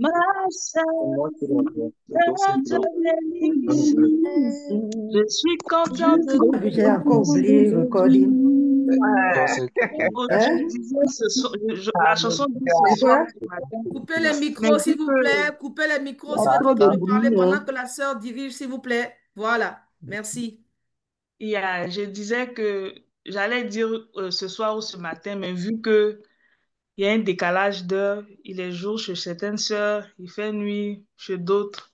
Ma sœur, Moi qui dois voir. je te bénisse. Je suis content de te J'ai encore oublié recording. Je disais la chanson dit ce soir, ce matin. Coupez les Mais micros, vu s'il vous que plaît. Coupez les micros si Ah, vous êtes en trop train de de parler bruit, pendant que la sœur dirige, s'il vous plaît. Voilà. Merci. je disais que j'allais dire ce soir ou ce matin, mais vu que il y a un décalage d'heure, il est jour chez certaines sœurs, il fait nuit chez d'autres.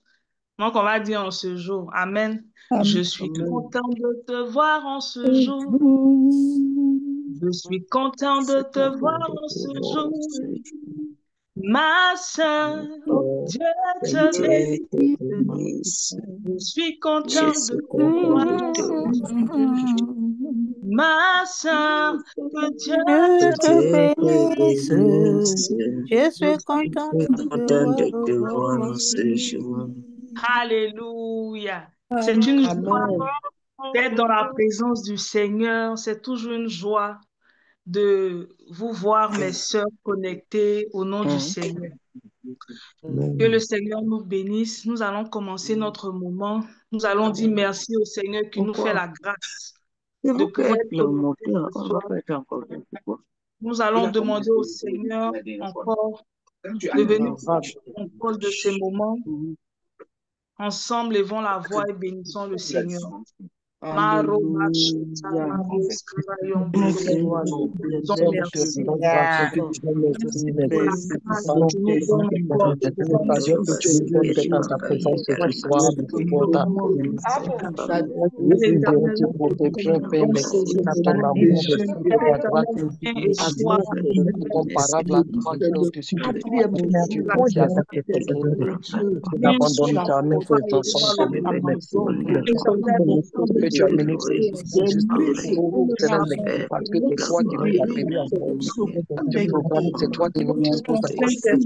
Donc, on va dire en ce jour. Amen. Je suis content de te voir en ce jour. Je suis content de te voir en ce jour. Ma sœur, Dieu te bénisse. Je suis content de te voir en ce jour. Ma sœur, que Dieu te bénisse. Je suis content de te voir en ce jour. Alléluia. C'est une joie d'être dans la présence du Seigneur. C'est toujours une joie de vous voir, mes sœurs, connectées au nom du Seigneur. Que le Seigneur nous bénisse. Nous allons commencer notre moment. Nous allons dire merci au Seigneur qui nous fait la grâce de pouvoir être connectés ce soir. Nous allons demander au Seigneur encore de venir prendre le contrôle de ces moments. Ensemble, levons la voix et bénissons le Seigneur. Tu as mené parce que c'est toi qui nous as bénis en ce programme, c'est toi qui nous disposes à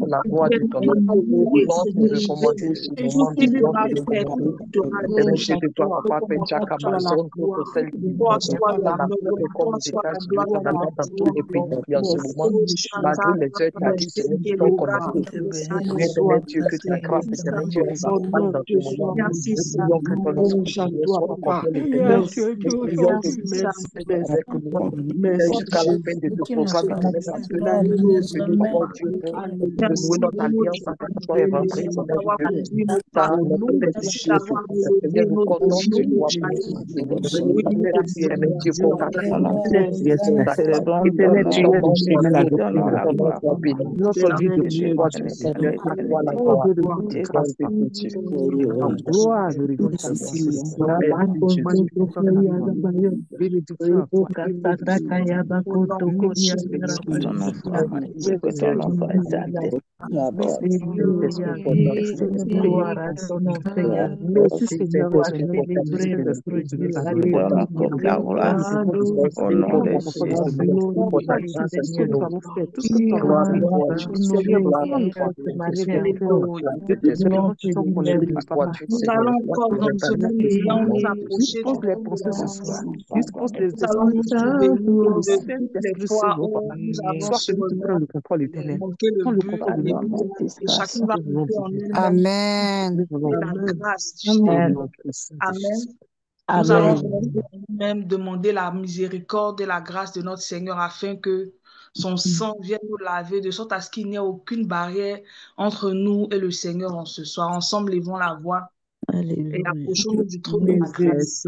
la voix de ton nom. Lord, nous recommandons ce moment de gloire et de éternel Dieu de toi, Papa, Père, Jacques, Amazon, pour celle qui dans comme détache de ton amour dans tous les pays en ce moment. Malgré les heures tardives, Seigneur, qui sont connectés. Éternel Dieu, que ta grâce, éternel Dieu, nous accompagne dans ce moment. Nous prions que ton esprit soit complet, éternel. Nous prions que tu sois avec nous jusqu'à la fin de ce programme, éternel, parce que là, nous venons, Dieu, de nouer notre alliance avec toi et rentrer dans notre Dieu. Car notre destinée, Seigneur, nous comptons sur toi éternel Dieu, pour ta grâce. Éternel Dieu, notre béni. Notre vie de toi, tu Seigneur, à toi la gloire. Gloire, Nous allons encore dans ce même élan nous approcher de les pensées ce soir. Nous allons nous souvenir de toutes les fois où nous avons manqué le but et chacun va monter en lui-même. Amen. La grâce du Seigneur. Amen. Nous allons même demander la miséricorde et la grâce de notre Seigneur afin que son sang vienne nous laver de sorte à ce qu'il n'y ait aucune barrière entre nous et le Seigneur en ce soir. Ensemble, levons la voix et approchons-nous du trône de la grâce.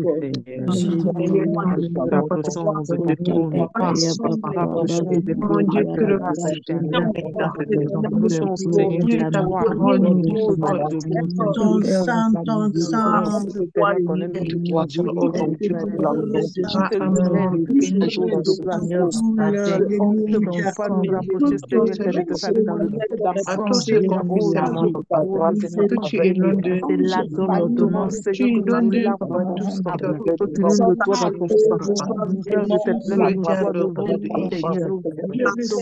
Aide-moi, ordonnance. Seigneur, que tu nous laves de tout sang. Que tu nous nettoies dans ton sang. Mon cœur de tes pleins de toi le nom du Seigneur. Nous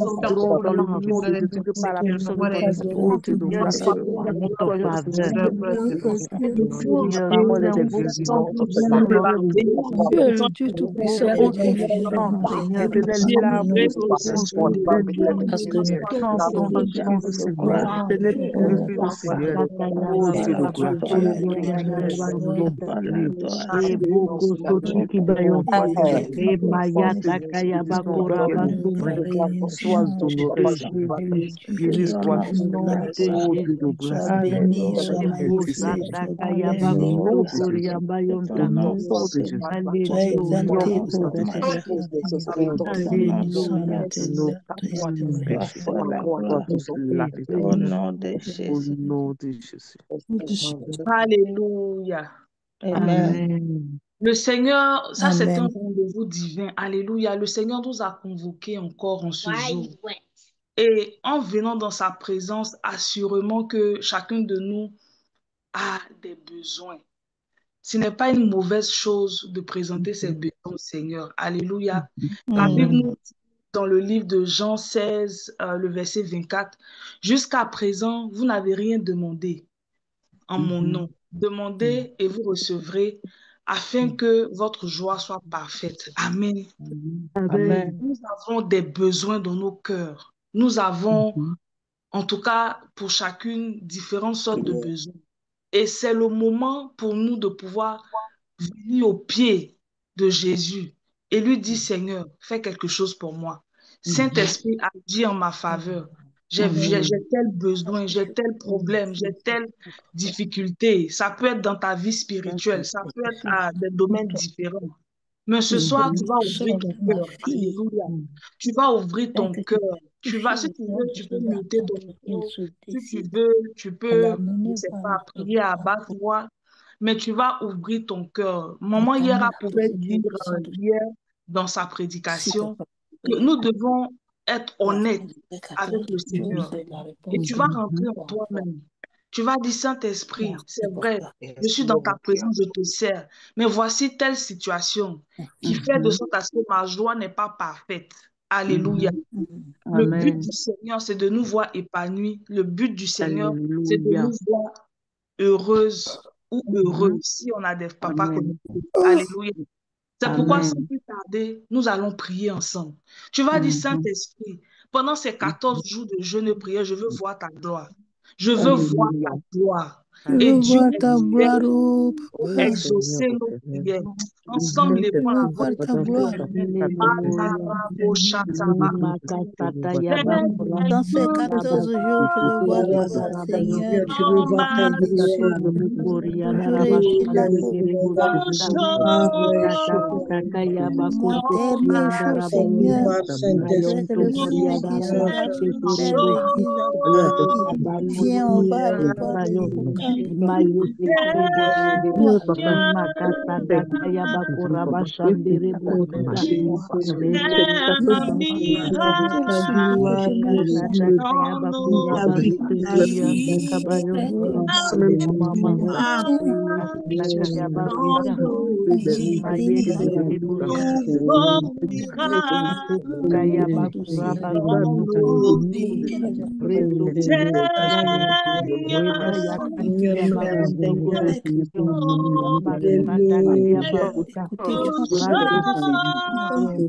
entrons dans le nom de Jésus que par la puissance de ton esprit, Oh nous Dieu de Seigneur, grâce, nettoyons, faveur. Seigneur. Seigneur, Seigneur, tu es des puissant, vestiments, Seigneur. Tu es le Dieu oh, tout-puissant, oh, Seigneur. du sang, Seigneur, Aide-nous, Éternel, Seigneur. lave-nous au sang de Parce que Jésus. nous Sans pensons ton déjà sang, notre Seigneur, gloire. éternel, Oh, purifie-nous, papa, Seigneur. Oh, Dieu de voilà, gloire, voilà, dans le nom de voilà, Jésus. Boko voilà. Sotuki Bayonta, et Maya Merci, Takaya Bakura Basunda, sois bénédiction, honoré, sois Jésus, béni glorifié, soit sois ton nom, oh Dieu de sois grâce, béni, oh sois Dieu de magnifié. Sata Kaya Au Bakundo nom de Koria Jésus. Que ton Bayonta, nom, oh Jésus, soit Alléluia, exalté, puissant Père. Esprit, Que ton nom soit Alléluia, noté Seigneur, dans tes pour nos va péchés, faire la toi gloire. tous la Au Seigneur, nom de au Jésus. nom de Jésus. Alléluia. Amen. Amen. Le Seigneur, ça c'est un Amen. rendez-vous divin. Alléluia. Le Seigneur nous a convoqués encore en ce jour. Et en venant dans sa présence, assurément que chacun de nous a des besoins. Ce n'est pas une mauvaise chose de présenter ses besoins au Seigneur. Alléluia. La Bible Mm. nous dit dans le livre de Jean 16, le verset 24, jusqu'à présent, vous n'avez rien demandé en mon nom. Demandez et vous recevrez afin que votre joie soit parfaite. Amen. Amen. Amen. Nous avons des besoins dans nos cœurs. Nous avons, en tout cas, pour chacune, différentes sortes de besoins. Et c'est le moment pour nous de pouvoir venir au pied de Jésus et lui dire, Seigneur, fais quelque chose pour moi. Saint-Esprit agit en ma faveur. J'ai tel besoin, j'ai tel problème, j'ai telle difficulté. Ça peut être dans ta vie spirituelle, ça peut être à des domaines différents. Mais ce soir, tu vas ouvrir ton Ma cœur. fille, Alléluia. Tu vas ouvrir bien ton que cœur. tu Tu vas, si fais tu moi veux, de tu se peux muter ton attendre, il micro. se Si tu décide veux, tu à peux, je ne l'amener sais vers pas, notre prier à voie. basse voix, mais tu vas ouvrir ton cœur. Maman Éternel, Hiera pouvait c'est Dieu dire puissant de hier dans sa si tu prédication as que prié nous devons être à la fin honnêtes du avec 14, le tu Seigneur. aurais la Et réponse tu à vas rentrer en ton foi. toi-même. Tu vas dire, Saint-Esprit, c'est Merci pour vrai, ça. je suis dans ta présence, je te sers. Mais voici telle situation qui fait de sorte à ce que ma joie n'est pas parfaite. Alléluia. Le but Amen. du Seigneur, c'est de nous voir épanouis. Le but du Seigneur, c'est de Alléluia. nous voir heureuses ou heureux si on a des papas Amen. connectés. Alléluia. C'est pourquoi, sans Amen. plus tarder, nous allons prier ensemble. Tu vas dire, Saint-Esprit, pendant ces 14 jours de jeûne et prière, je veux voir ta gloire. Je veux voir ta Alléluia. gloire. Je Et veux Dieu voir ta espère gloire, oh Papa. exaucer nos prières. Ensemble, Amen. les Je points veux la voix voir ta de Dieu. gloire. Alléluia. Lima kasata yaba kura Dans ces raba 14 jours, je veux voir ta gloire, raba Seigneur. yonta Je veux voir ta ikato vision. zumu kori yada J'aurais raba été là shinde pour gere voir bosuta ita kaka yaba ma kunto dernière yanda chose, raba Seigneur. yonta C'est ayonto le kori Seigneur yada qui raba sera shinde mon gere Père et bosu dira, ma fille, raba viens, on va aller kuri voir le bayonta volcan. mayete kere bosu Toi, lima kasata yaba kura bashandere bosuta c'est le Seigneur que je mérite. Natakaya bakura Ma basiteri yanda fille, kabayonto mama viens, natakaya bakuya mayeke viens, terebosi kaya mon doux bakura Seigneur. basanta reto kuri bayo reba yakati ya bakunto koro natakaya bakuta Écoutez, tu m'as rato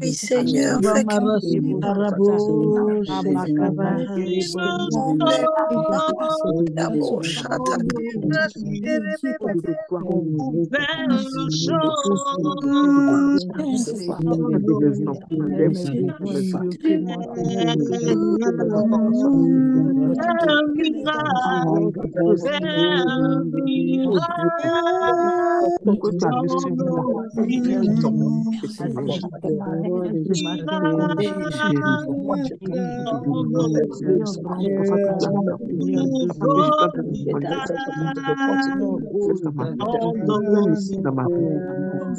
oui, Seigneur, fais que terebosi rama kasa terebosi mon Père, la grâce de ta bouche, ta Seigneur, mes besoins nutriments, Seigneur, que je puisse les avoir. Alors, que Seigneur, pour que ta vie sur moi, Seigneur, agis ce matin au nom de Jésus. Seigneur, branche-moi ta main, Seigneur, dessus. Seigneur, oh, Seigneur,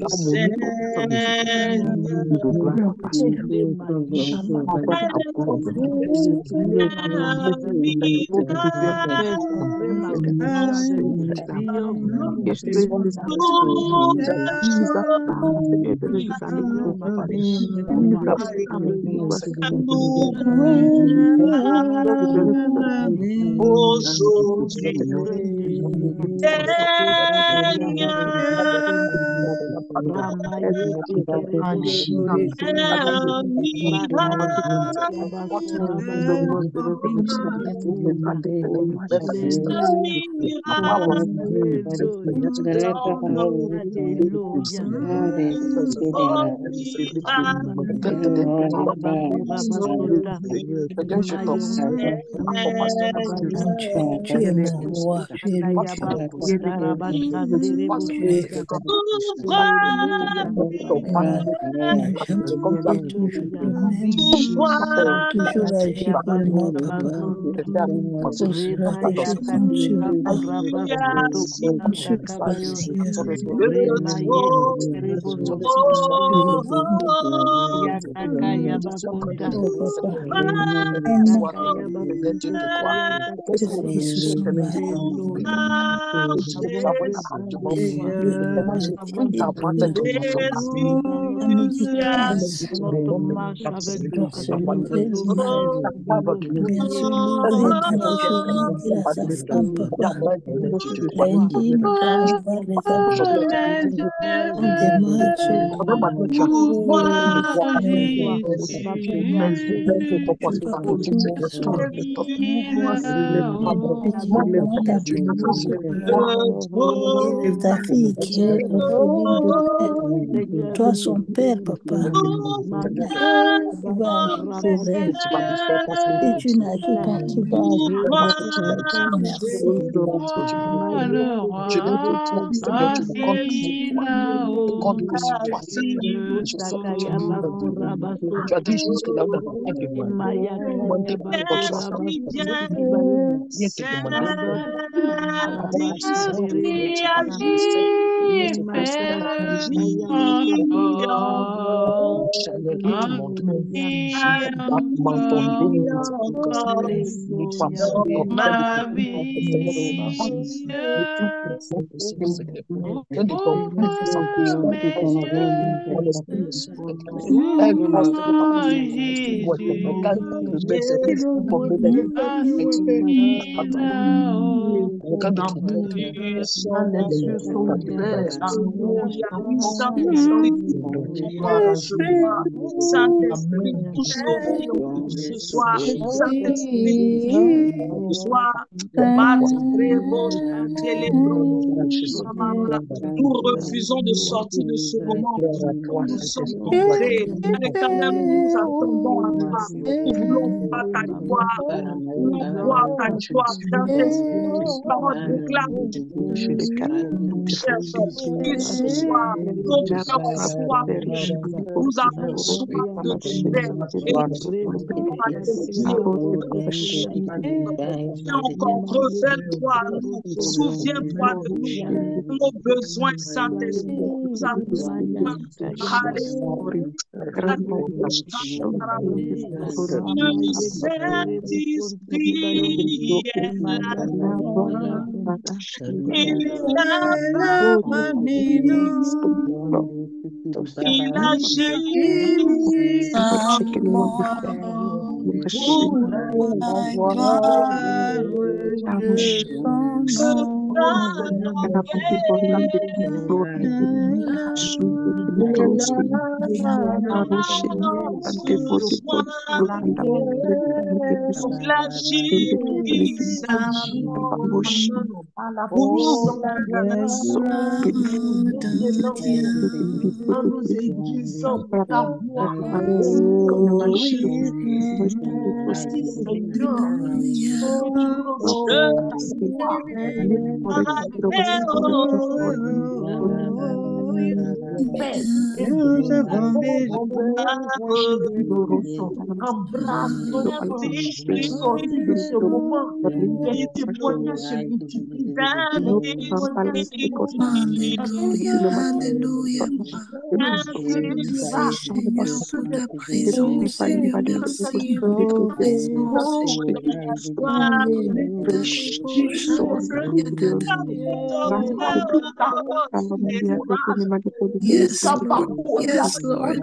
Tu es mon roi, tu es le Dieu. Tu es fort. Tu n'as jamais été toujours le même. Tu as toujours agi pour moi, papa. Pour cela que je compte sur toi. Je compte sur toi, Seigneur. Oh, papa, aide-moi. Tes fils sont malades. La médicase doit se lever bien se lever dans les journées qu'il a sa femme, papa. Lundi, nous allons voir les enfants. On démarche tu vas pour tout besoin. Petit ta et ta fille qui est orpheline de père. Toi, son père, papa. Tu vas agir pour elle. Et tu n'agis pas, tu vas agir pour elle. Merci. Saint-Esprit, touche nos vies encore ce soir. Saint-Esprit, ce soir. Nous refusons de sortir de ce moment où nous sommes entrés. Éternel, nous nous attendons à toi. Nous voulons voir ta gloire. Nous voulons voir ta gloire. Saint-Esprit, parole déclare qu'il ce soir, nos cœurs soient remplis. Nous avons soif de ton Père et nous voulons à tes pieds. Encore, révèle-toi à nous, souviens-toi de nous, nos besoins, Saint-Esprit. Nous avons besoin. Alléluia. Le Saint-Esprit est là. Il a parmi nous. Il agit en moi. Père, Nous avons besoin embrasse-nous, sortis de ce moment, les témoignages se multiplient, les témoignages se multiplient. Alléluia, Alléluia. Merci Seigneur pour ta présence, Seigneur. Merci pour ta présence. Yes, Lord. Yes, Lord.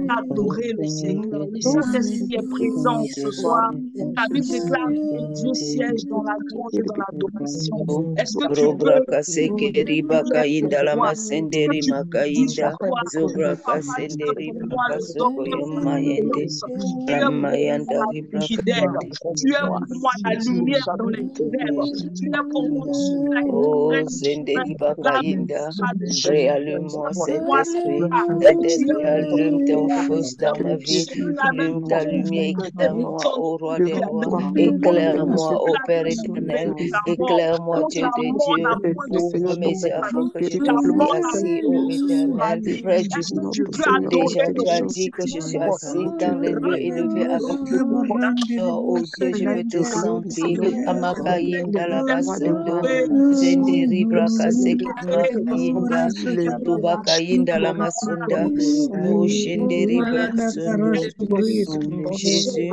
Adorer le Seigneur. Le Saint-Esprit est présent ce soir. La Bible déclare que Dieu siège dans la louange et dans l'adoration. Est-ce que tu peux tu es pour moi la lumière dans les ténèbres. Tu es pour moi Réallume-moi, Saint-Esprit. Saint-Esprit, allume ton feu dans ma vie. Allume ta lumière, éclaire-moi, ô roi des rois. Éclaire-moi, ô Père éternel. Éclaire-moi, Dieu de Dieu. Ouvre mes yeux afin que je te vois assis, ô éternel, près du déjà, tu as dit que je suis assis dans les lieux élevés avec oh Dieu, je veux te sentir. Amakayinda la basondo, Zenderi brakaseki makayinda, Tubakayinda la masunda, oh Shenderi brasondo. Jésus,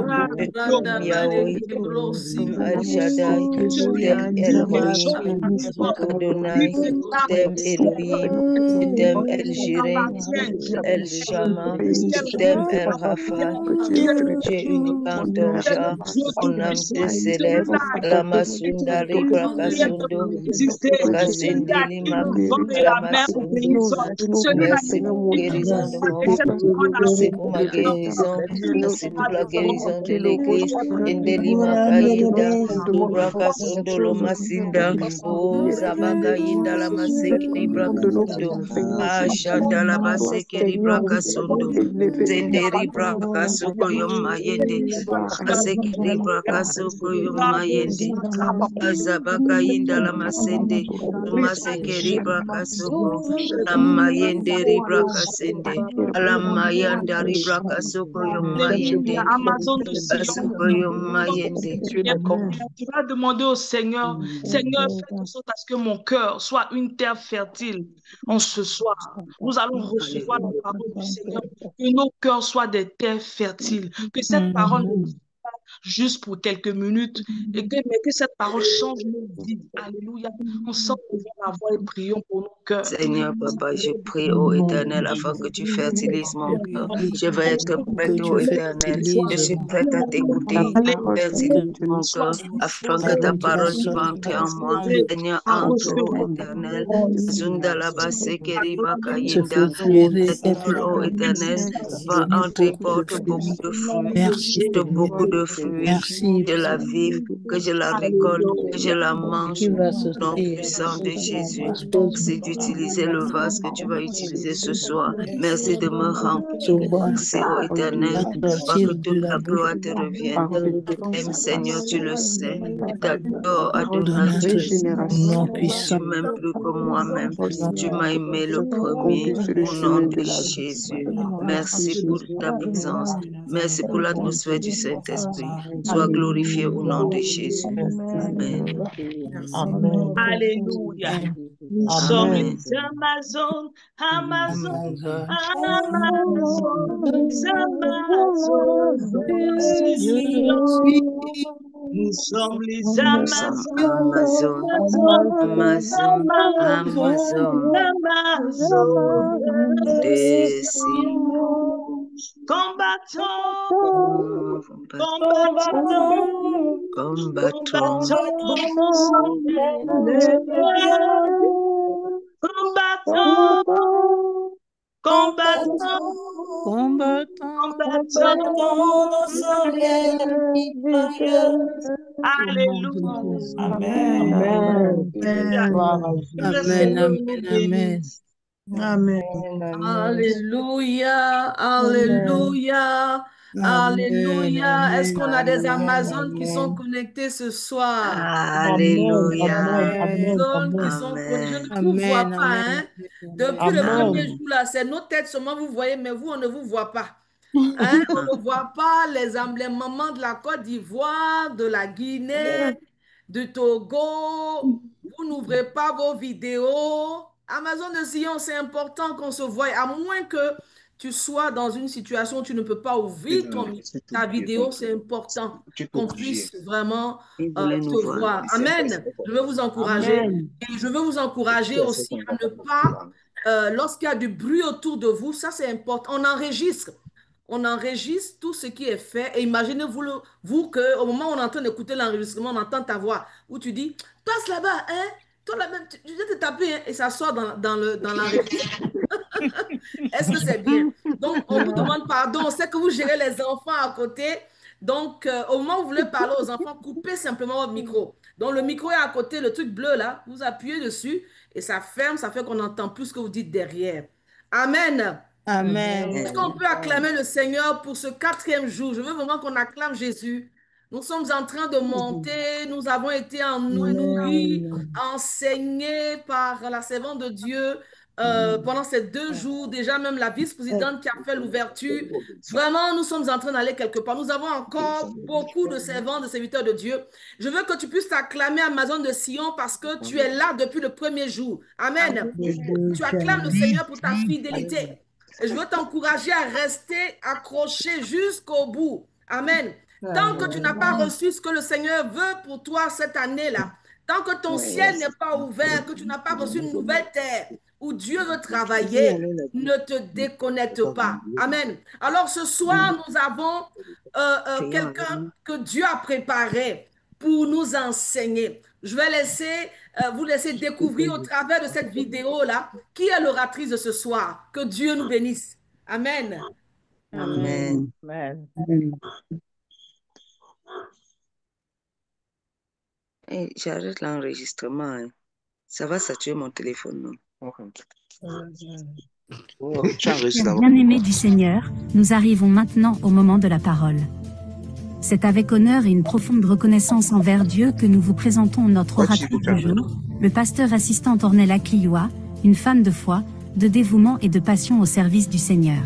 Yahweh, El Shaddai, t'aimes Elohim, Adonai, t'aimes Elohim, t'aimes El Jireh, El Shammah, t'aimes El Rapha, tu es unique en ton genre, ton âme te s'élève, la masunda libra kasundo, kasindini la masunda. Merci pour la guérison de mon frère, merci pour ma guérison, merci pour la guérison de l'église. Indeli makayinda, libra kasundo lo masinda, o zabakayinda la maseki libra kasundo, ashanda la baseki libra kasundo, zenderi braka suko yomayende, aseki libra kasuko yomayende, azabakayinda la masende, maseki libra kasuko, amayende libra kasende, alamayanda libra kasuko yomayende, kasuko yomayende. Tu vas demander au Seigneur, Seigneur, fais en sorte à ce que mon cœur soit une terre fertile en ce soir. Nous allons recevoir la parole du Seigneur, que nos cœurs soient des terres fertiles, que cette parole ne soit pas juste pour quelques minutes, mais que cette parole change nos vies. Alléluia. On sent devant la voix et prions pour nos cœurs. Seigneur, Papa, je prie, ô Éternel, afin que tu fertilises mon cœur. Je vais être prête, ô Éternel. Je suis prête à t'écouter. Fertilise mon cœur, afin que ta parole puisse entrer en moi. Seigneur, entre, ô Éternel. Zundalaba sekeriba kayinda. Ta parole, ô Éternel, va entrer, porte beaucoup de fruits, beaucoup de fruits. Je la vive, que je la récolte, que je la mange. Au nom puissant de Jésus. Merci d'utiliser le vase que tu vas utiliser ce soir. Merci de me remplir. Merci, ô Éternel, pour que toute la gloire te revienne. Aime, Seigneur, tu le sais. Je t'adore, Adonai, tu le sais. Tu m'aimes plus que moi-même. Tu m'as aimé le premier. Au nom de Jésus. Merci pour ta présence. Merci pour l'atmosphère du Saint-Esprit. Sois glorifié au nom de Jésus. Amen. Alléluia. Nous sommes Amazon, Amazon, Amazon, Amazon, Nous sommes les Nous sommes Amazones, Amazon, des Sion. combattons, combattons, Combattons combattons, combattons, Combattons, nous sommes les victorieux. Alléluia. Amen. Que le Amen, Seigneur amen, nous amen. bénisse. Amen. Alléluia, alléluia, Amen, alléluia. Est-ce amen, qu'on a des Amen. Amazones qui sont connectés ce soir? Alléluia. Amazones qui sont connectés. Je Amen. ne vous vois amen, pas, hein. amen, Depuis amen. le premier Amen. jour, là, c'est nos têtes seulement vous voyez, mais vous, on ne vous voit pas. Hein? On ne voit pas les mamans de la Côte d'Ivoire, de la Guinée, du Togo. Vous n'ouvrez pas vos vidéos. Amazon de Sion, c'est important qu'on se voie, à moins que tu sois dans une situation où tu ne peux pas ouvrir ta vidéo, c'est important qu'on puisse vraiment Il voulait nous te voir. voir. Amen. Je veux vous encourager. Et je veux vous encourager aussi à ne pas, lorsqu'il y a du bruit autour de vous, ça c'est important, on enregistre. On enregistre tout ce qui est fait et imaginez-vous vous qu'au moment où on est en train d'écouter l'enregistrement, on entend ta voix où tu dis, passe là-bas, hein? Toi là même, tu viens de taper hein? Et ça sort dans l'enregistrement. Est-ce que c'est bien? Donc, on vous demande pardon. On sait que vous gérez les enfants à côté. Donc, au moment où vous voulez parler aux enfants, coupez simplement votre micro. Donc, le micro est à côté, le truc bleu là, vous appuyez dessus et ça ferme, ça fait qu'on entend plus ce que vous dites derrière. Amen. Amen. Est-ce qu'on peut acclamer le Seigneur pour ce quatrième jour? Je veux vraiment qu'on acclame Jésus. Nous sommes en train de monter, nous avons été nourris, enseignés par la servante de Dieu pendant ces 2 jours. Déjà, même la vice-présidente qui a fait l'ouverture. Vraiment, nous sommes en train d'aller quelque part. Nous avons encore beaucoup de servants, de serviteurs de Dieu. Je veux que tu puisses t'acclamer Amazon de Sion parce que tu es là depuis le premier jour. Amen. Tu acclames le Seigneur pour ta fidélité. Et je veux t'encourager à rester accroché jusqu'au bout. Amen. Tant que tu n'as pas reçu ce que le Seigneur veut pour toi cette année-là, tant que ton ciel n'est pas ouvert, que tu n'as pas reçu une nouvelle terre où Dieu veut travailler, ne te déconnecte pas. Amen. Alors ce soir, nous avons quelqu'un que Dieu a préparé pour nous enseigner. Je vais vous laisser découvrir au travers de cette vidéo-là qui est l'oratrice de ce soir. Que Dieu nous bénisse. Amen. Amen. Hey, j'arrête l'enregistrement. Hein. Ça va saturer mon téléphone, non? Bien-aimés du Seigneur, nous arrivons maintenant au moment de la parole. C'est avec honneur et une profonde reconnaissance envers Dieu que nous vous présentons notre oratrice du jour, le pasteur assistant Ornella Clioa, une femme de foi, de dévouement et de passion au service du Seigneur.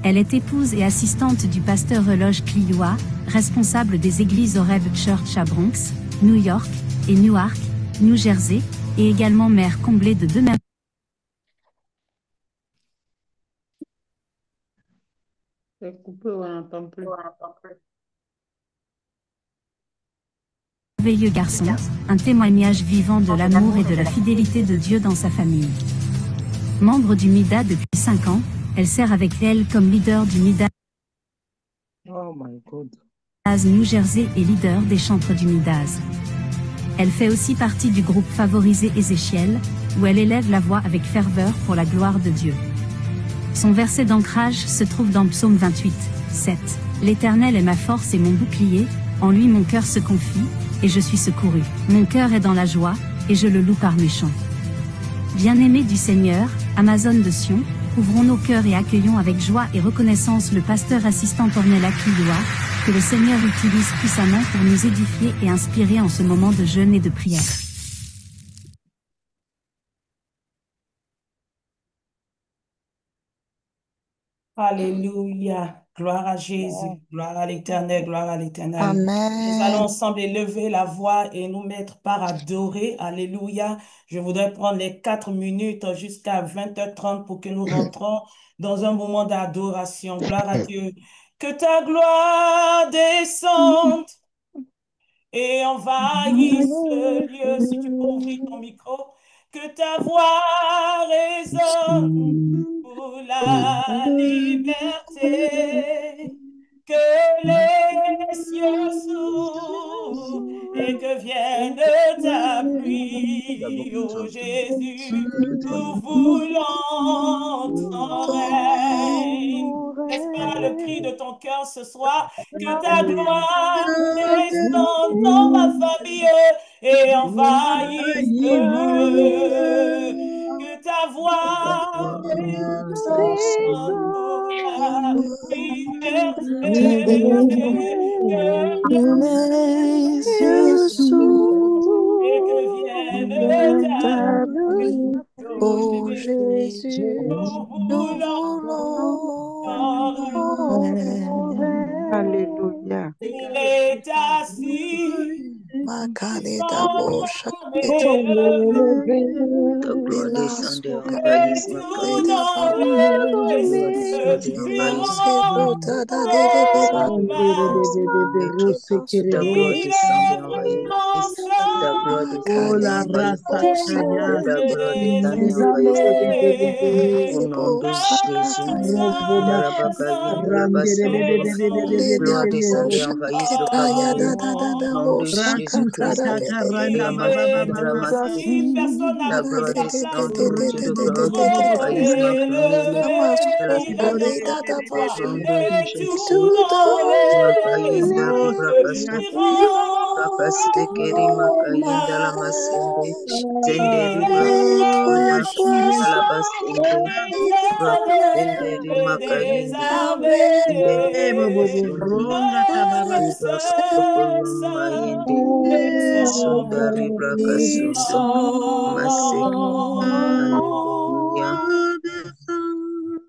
Elle est épouse et assistante du pasteur Eloge Clioa, responsable des églises Horeb Church à Bronx, New York et Newark, New Jersey, et également mère comblée de 2 merveilleux garçons, un témoignage vivant de l'amour et de la fidélité de Dieu dans sa famille. Membre du MIDA depuis 5 ans, elle sert avec elle comme leader du MIDA New Jersey et leader des chantres du Midaz. Elle fait aussi partie du groupe favorisé Ézéchiel, où elle élève la voix avec ferveur pour la gloire de Dieu. Son verset d'ancrage se trouve dans Psaume 28, 7. L'Éternel est ma force et mon bouclier, en lui mon cœur se confie, et je suis secouru. Mon cœur est dans la joie, et je le loue par mes chants. Bien-aimés du Seigneur, Amazon de Sion, ouvrons nos cœurs et accueillons avec joie et reconnaissance le pasteur assistant Ornella Clioa, que le Seigneur utilise puissamment pour nous édifier et inspirer en ce moment de jeûne et de prière. Alléluia. Gloire à Jésus. Gloire à l'Éternel. Gloire à l'Éternel. Nous allons Amen. ensemble élever la voix et nous mettre par adorer. Alléluia. Je voudrais prendre les 4 minutes jusqu'à 20h30 pour que nous rentrons dans un moment d'adoration. Gloire à Dieu. Que ta gloire descende et envahisse ce lieu. Si tu peux ouvrir ton micro, que ta voix résonne pour la liberté, que les cieux s'ouvrent et que vienne ta pluie, ô Jésus, nous voulons ton règne. N'est-ce pas le cri de ton cœur ce soir? Que ta gloire descende dans ma famille et envahisse ce lieu. Que ta voix résonne pour la liberté. Les yeux s'ouvrent Et que vienne ta pluie, ô ô Jésus, Jésus, nous nous voulons voulons ton ton règne. Alléluia. Il est assis Makaleda bosha comme élevé, Ta gloire Mila descendait, suka envahisse et ma tout famille. reda dans Ta l'Est gloire baromi descendait, lui envahisse Mase ma famille. kota da rend de hommage. Master. Mila Ta gloire Il suka descendait, est envahisse reda mon vraiment fils. Ta gloire descendait, Makale da envahisse mon fils. bosha frappé Rasakaya, Que ta gloire des descende, Indaba, envahisse mon fils. années. Au Makale nom de bosha Jésus. Robobo, Sa Indalabaka, Randere, Yindalabasunto. Leda Gloire descendait, bosha envahisse le ketaya Cameroun. da Au nom de bosha Jésus-Christ. katara de Rasikatata, Randa, Yamasi, Baba, Il Baba, est Baba, Yandalamasi. assis, personne n'a La voulu gloire sa place. descend, au Dieu de grâce, Oh, envahisse ma famille. il est Indalabasi. assis sur les toits Au nom de et tout Jésus. dans Makayin dari Oh, l'Est brakaso. lui Brakasekeri rend makayin dalamasende. Zenderi brakaso toi sois dalabasende. Brakasenderi l'éternel des makayin deri armées. brakasondo. Ronda, Tababa, Ibrasokoyomayende. Sundari Descends, brakasondo. Maseki. Hallelujah. descends.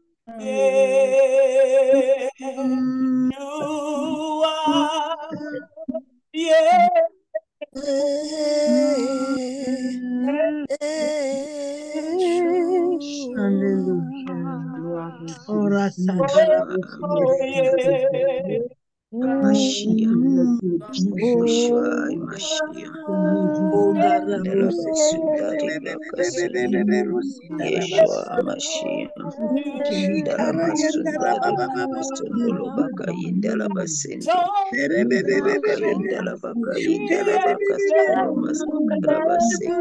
Yeshua, Hallelujah. Ora Sakara, Yeshua, Yeshua, Mashiach, Yeshua, Mashiach. O Garamus, Dalabasundari brakasondo. Yeshua, Mashiach. Dalamasundari brakasondolo bakayindalabasende. Makayindalabakayindalabakasolo masandarabaseke.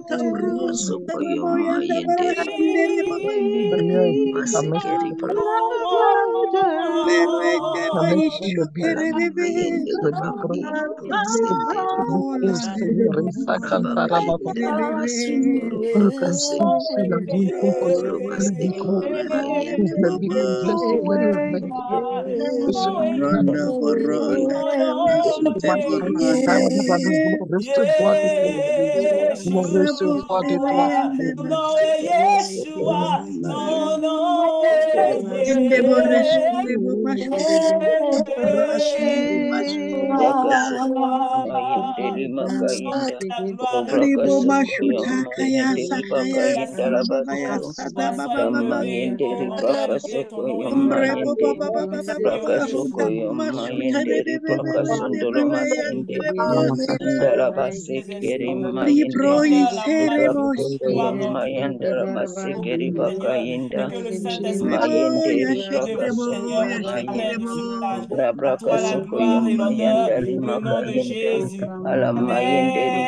Ibrasokoyoma yenderi masekeri Mayendele bakayindala sendere rabakayindala masundoro bakasende kondolo baseke mayendele Randa Baranda, ton nom est Yeshua, ton nom Ende est Boreshkule Rashidi mayendele makayinda La gloire de Ribo Dieu Brakasokoyo Mashuta Kaya mayendele Sakaya est assis. bakayindala Baba Baya basoto Sada Sois Baba Baba glorifié, Mayendere oh, glorifié, ton nom Brakasokoyo est Rebo Mayende Baba glorifié, Baba Baba Runda Brakasokoyo Mashuta Mayendere Brakasondolo Masende les Ndarabasekeri esprits. Libro Mayende Seigneur, la Yiserebo majesté Brakasokoyo soit Shikiri remplie. Mayandara Masekeri Seigneur, et Bakayinda que le Saint-Esprit Rebo Mayendere Yashikirebo Seigneur, Brakasondo prenne Mayende ce Yashikirebo village. À toi la Brakasokoyo gloire et l'honneur, Mayandari au nom de Makayinda Jésus. Ala Mayendere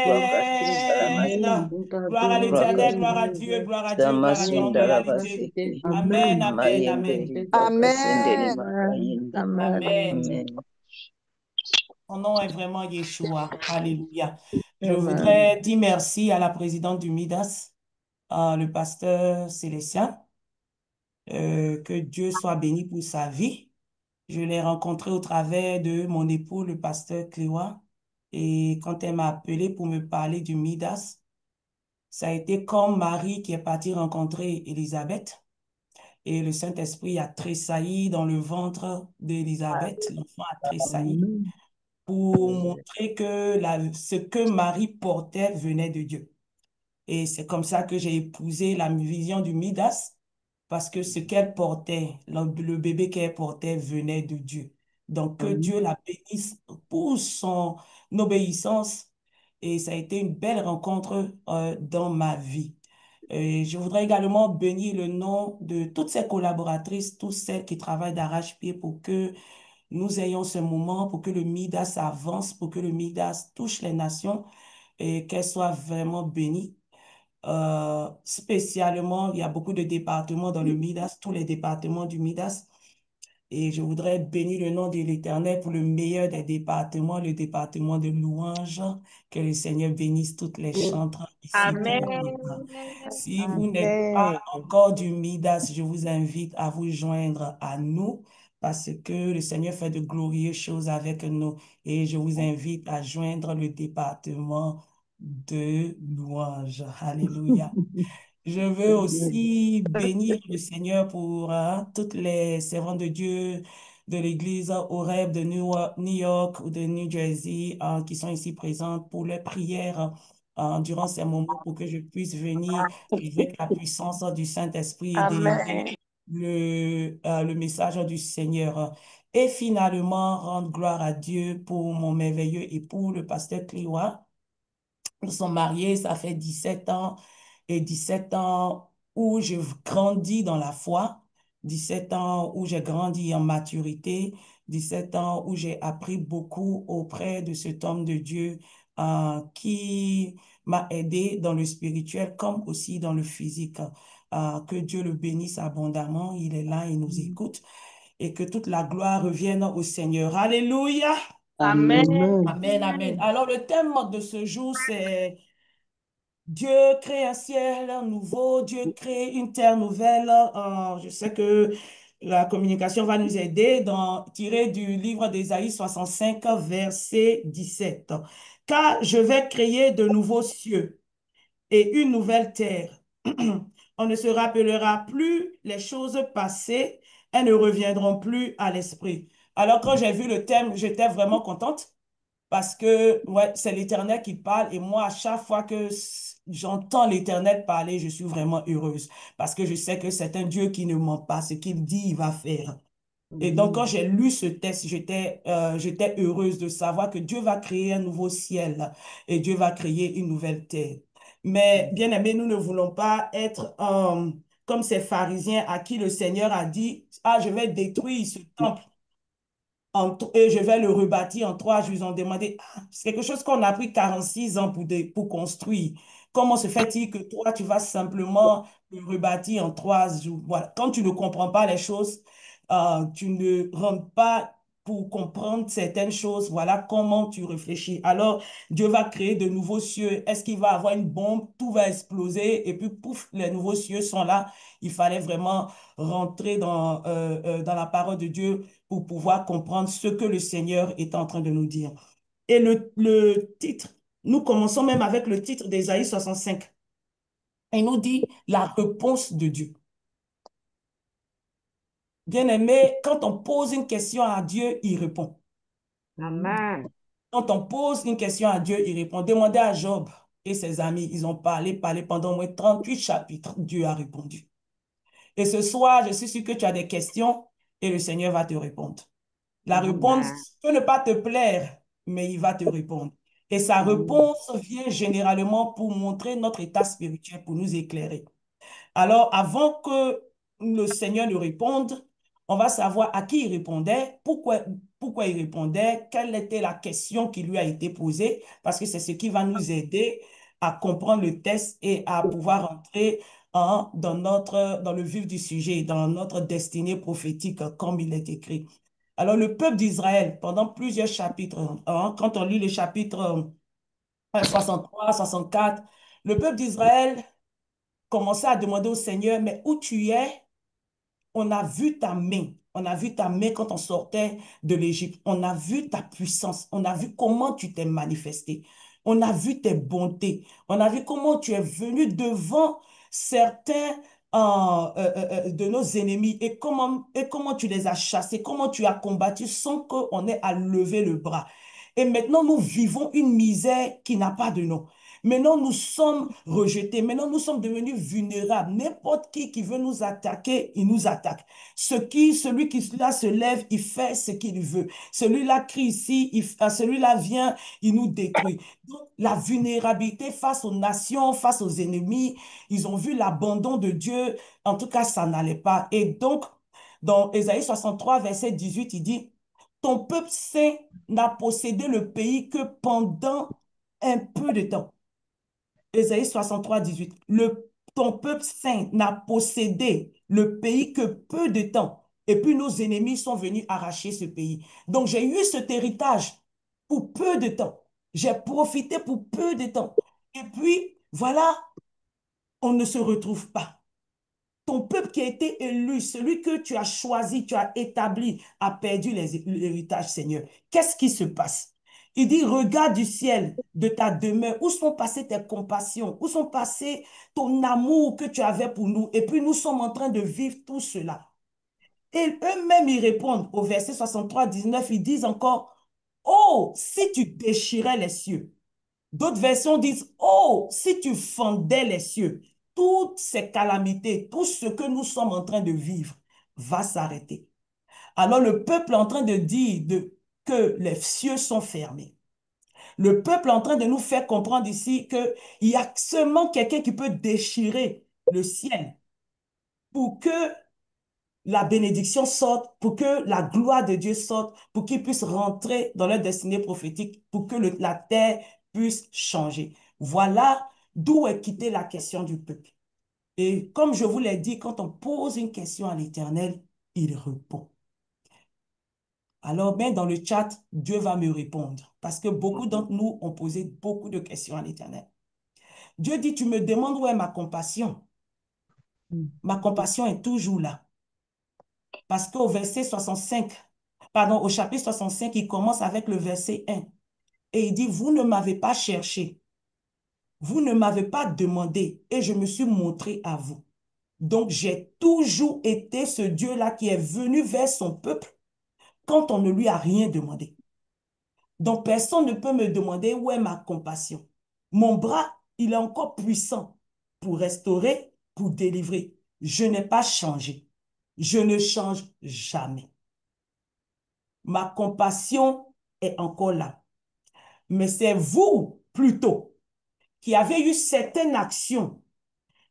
Amen. Gloire à l'Éternel, gloire à Dieu, gloire à Dieu, gloire à Dieu en Samasundara réalité. baseke Amen, amen, amen. mayenderi bakasenderi makayende. Amen. Amen. Son nom est vraiment Yeshua. Alléluia. Je voudrais dire merci à la présidente du MIDAS, le pasteur Célestien. Que Dieu soit béni pour sa vie. Je l'ai rencontré au travers de mon époux, le pasteur Cléois. Et quand elle m'a appelé pour me parler du Midas, ça a été comme Marie qui est partie rencontrer Élisabeth. Et le Saint-Esprit a tressailli dans le ventre d'Élisabeth. L'enfant a tressailli pour montrer que ce que Marie portait venait de Dieu. Et c'est comme ça que j'ai épousé la vision du Midas, parce que ce qu'elle portait, le bébé qu'elle portait venait de Dieu. Donc, que Dieu la bénisse pour son obéissance. Et ça a été une belle rencontre dans ma vie. Et je voudrais également bénir le nom de toutes ces collaboratrices, toutes celles qui travaillent d'arrache-pied pour que nous ayons ce moment, pour que le MIDAS avance, pour que le MIDAS touche les nations et qu'elles soient vraiment bénies. Spécialement, il y a beaucoup de départements dans le MIDAS, tous les départements du MIDAS. Et je voudrais bénir le nom de l'Éternel pour le meilleur des départements, le département de louange. Que le Seigneur bénisse toutes les chantres ici Amen. présentes. Si vous n'êtes pas encore du Midas, je vous invite à vous joindre à nous parce que le Seigneur fait de glorieuses choses avec nous. Et je vous invite à joindre le département de louange. Alléluia. Je veux aussi bénir le Seigneur pour toutes les servantes de Dieu de l'Église Horeb de New York ou de New Jersey qui sont ici présentes pour les prières durant ces moments pour que je puisse venir avec la puissance du Saint-Esprit et délivrer le message du Seigneur. Et finalement, rendre gloire à Dieu pour mon merveilleux époux, le pasteur Cliwa. Nous sommes mariés, ça fait 17 ans et 17 ans où j'ai grandi dans la foi, 17 ans où j'ai grandi en maturité, 17 ans où j'ai appris beaucoup auprès de cet homme de Dieu qui m'a aidé dans le spirituel comme aussi dans le physique. Que Dieu le bénisse abondamment, il est là, il nous écoute et que toute la gloire revienne au Seigneur. Alléluia. Amen. Amen, amen. Alors, le thème de ce jour, c'est Dieu crée un ciel nouveau, Dieu crée une terre nouvelle. Je sais que la communication va nous aider tiré du livre d'Ésaïe 65, verset 17. Car je vais créer de nouveaux cieux et une nouvelle terre. On ne se rappellera plus les choses passées, elles ne reviendront plus à l'esprit. Alors, quand j'ai vu le thème, j'étais vraiment contente parce que ouais, c'est l'Éternel qui parle et moi, à chaque fois que j'entends l'Éternel parler, je suis vraiment heureuse parce que je sais que c'est un Dieu qui ne ment pas. Ce qu'il dit, il va faire. Et donc, quand j'ai lu ce texte, j'étais heureuse de savoir que Dieu va créer un nouveau ciel et Dieu va créer une nouvelle terre. Mais, bien aimé, nous ne voulons pas être comme ces pharisiens à qui le Seigneur a dit, ah, je vais détruire ce temple et je vais le rebâtir en 3 jours. Ils ont demandé, ah, c'est quelque chose qu'on a pris 46 ans pour construire. Comment se fait-il que toi, tu vas simplement le rebâtir en 3 jours? Voilà. Quand tu ne comprends pas les choses, tu ne rentres pas pour comprendre certaines choses. Voilà comment tu réfléchis. Alors, Dieu va créer de nouveaux cieux. Est-ce qu'il va avoir une bombe? Tout va exploser et puis, pouf, les nouveaux cieux sont là. Il fallait vraiment rentrer dans la parole de Dieu pour pouvoir comprendre ce que le Seigneur est en train de nous dire. Et le titre, nous commençons même avec le titre d'Ésaïe 65. Il nous dit la réponse de Dieu. Bien-aimé, quand on pose une question à Dieu, il répond. Amen. Quand on pose une question à Dieu, il répond. Demandez à Job et ses amis, ils ont parlé pendant au moins 38 chapitres. Dieu a répondu. Et ce soir, je suis sûr que tu as des questions et le Seigneur va te répondre. La réponse peut ne pas te plaire, mais il va te répondre. Et sa réponse vient généralement pour montrer notre état spirituel, pour nous éclairer. Alors, avant que le Seigneur nous réponde, on va savoir à qui il répondait, pourquoi il répondait, quelle était la question qui lui a été posée, parce que c'est ce qui va nous aider à comprendre le texte et à pouvoir entrer dans le vif du sujet, dans notre destinée prophétique, comme il est écrit. Alors, le peuple d'Israël, pendant plusieurs chapitres, quand on lit le chapitre 63, 64, le peuple d'Israël commençait à demander au Seigneur, mais où tu es? On a vu ta main. On a vu ta main quand on sortait de l'Égypte. On a vu ta puissance. On a vu comment tu t'es manifesté. On a vu tes bontés. On a vu comment tu es venu devant certains de nos ennemis et comment tu les as chassés, comment tu as combattu sans qu'on ait à lever le bras. Et maintenant, nous vivons une misère qui n'a pas de nom. Maintenant, nous sommes rejetés. Maintenant, nous sommes devenus vulnérables. N'importe qui veut nous attaquer, il nous attaque. Celui qui là se lève, il fait ce qu'il veut. Celui-là crie ici, celui-là vient, il nous détruit. Donc, la vulnérabilité face aux nations, face aux ennemis, ils ont vu l'abandon de Dieu. En tout cas, ça n'allait pas. Et donc, dans Ésaïe 63, verset 18, il dit, ton peuple saint n'a possédé le pays que pendant un peu de temps. Ésaïe 63, 18. Ton peuple saint n'a possédé le pays que peu de temps. Et puis nos ennemis sont venus arracher ce pays. Donc j'ai eu cet héritage pour peu de temps. J'ai profité pour peu de temps. Et puis, voilà, on ne se retrouve pas. Ton peuple qui a été élu, celui que tu as choisi, tu as établi, a perdu l'héritage, Seigneur. Qu'est-ce qui se passe? Il dit, regarde du ciel de ta demeure, où sont passées tes compassions, où sont passés ton amour que tu avais pour nous. Et puis nous sommes en train de vivre tout cela. Et eux-mêmes, ils répondent au verset 63, 19, ils disent encore, oh, si tu déchirais les cieux. D'autres versions disent, oh, si tu fendais les cieux, toutes ces calamités, tout ce que nous sommes en train de vivre va s'arrêter. Alors le peuple est en train de dire que les cieux sont fermés. Le peuple est en train de nous faire comprendre ici qu'il y a seulement quelqu'un qui peut déchirer le ciel pour que la bénédiction sorte, pour que la gloire de Dieu sorte, pour qu'ils puissent rentrer dans leur destinée prophétique, pour que la terre puisse changer. Voilà d'où est quittée la question du peuple. Et comme je vous l'ai dit, quand on pose une question à l'Éternel, il répond. Alors, même dans le chat, Dieu va me répondre parce que beaucoup d'entre nous ont posé beaucoup de questions à l'Éternel. Dieu dit, tu me demandes où est ma compassion. Ma compassion est toujours là. Parce qu'au verset 65, pardon, au chapitre 65, il commence avec le verset 1. Et il dit, vous ne m'avez pas cherché. Vous ne m'avez pas demandé et je me suis montré à vous. Donc, j'ai toujours été ce Dieu-là qui est venu vers son peuple quand on ne lui a rien demandé. Donc, personne ne peut me demander où est ma compassion. Mon bras, il est encore puissant pour restaurer, pour délivrer. Je n'ai pas changé. Je ne change jamais. Ma compassion est encore là. Mais c'est vous, plutôt, qui avez eu certaines actions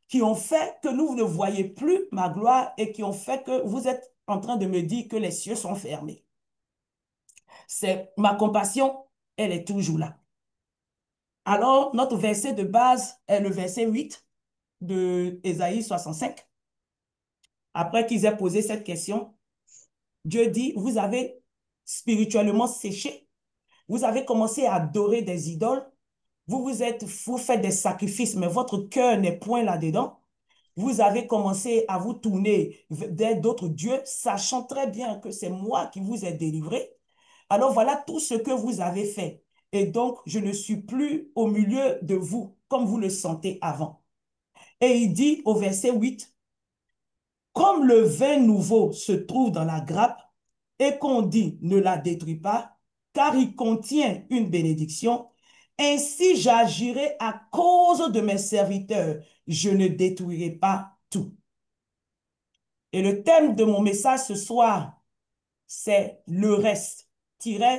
qui ont fait que nous ne voyez plus ma gloire et qui ont fait que vous êtes en train de me dire que les cieux sont fermés. Ma compassion, elle est toujours là. Alors, notre verset de base est le verset 8 de Ésaïe 65. Après qu'ils aient posé cette question, Dieu dit, vous avez spirituellement séché, vous avez commencé à adorer des idoles, vous faites des sacrifices, mais votre cœur n'est point là-dedans. Vous avez commencé à vous tourner vers d'autres dieux, sachant très bien que c'est moi qui vous ai délivré. Alors voilà tout ce que vous avez fait. Et donc, je ne suis plus au milieu de vous, comme vous le sentez avant. Et il dit au verset 8, comme le vin nouveau se trouve dans la grappe, et qu'on dit ne la détruis pas, car il contient une bénédiction, ainsi j'agirai à cause de mes serviteurs, je ne détruirai pas tout. Et le thème de mon message ce soir, c'est le reste,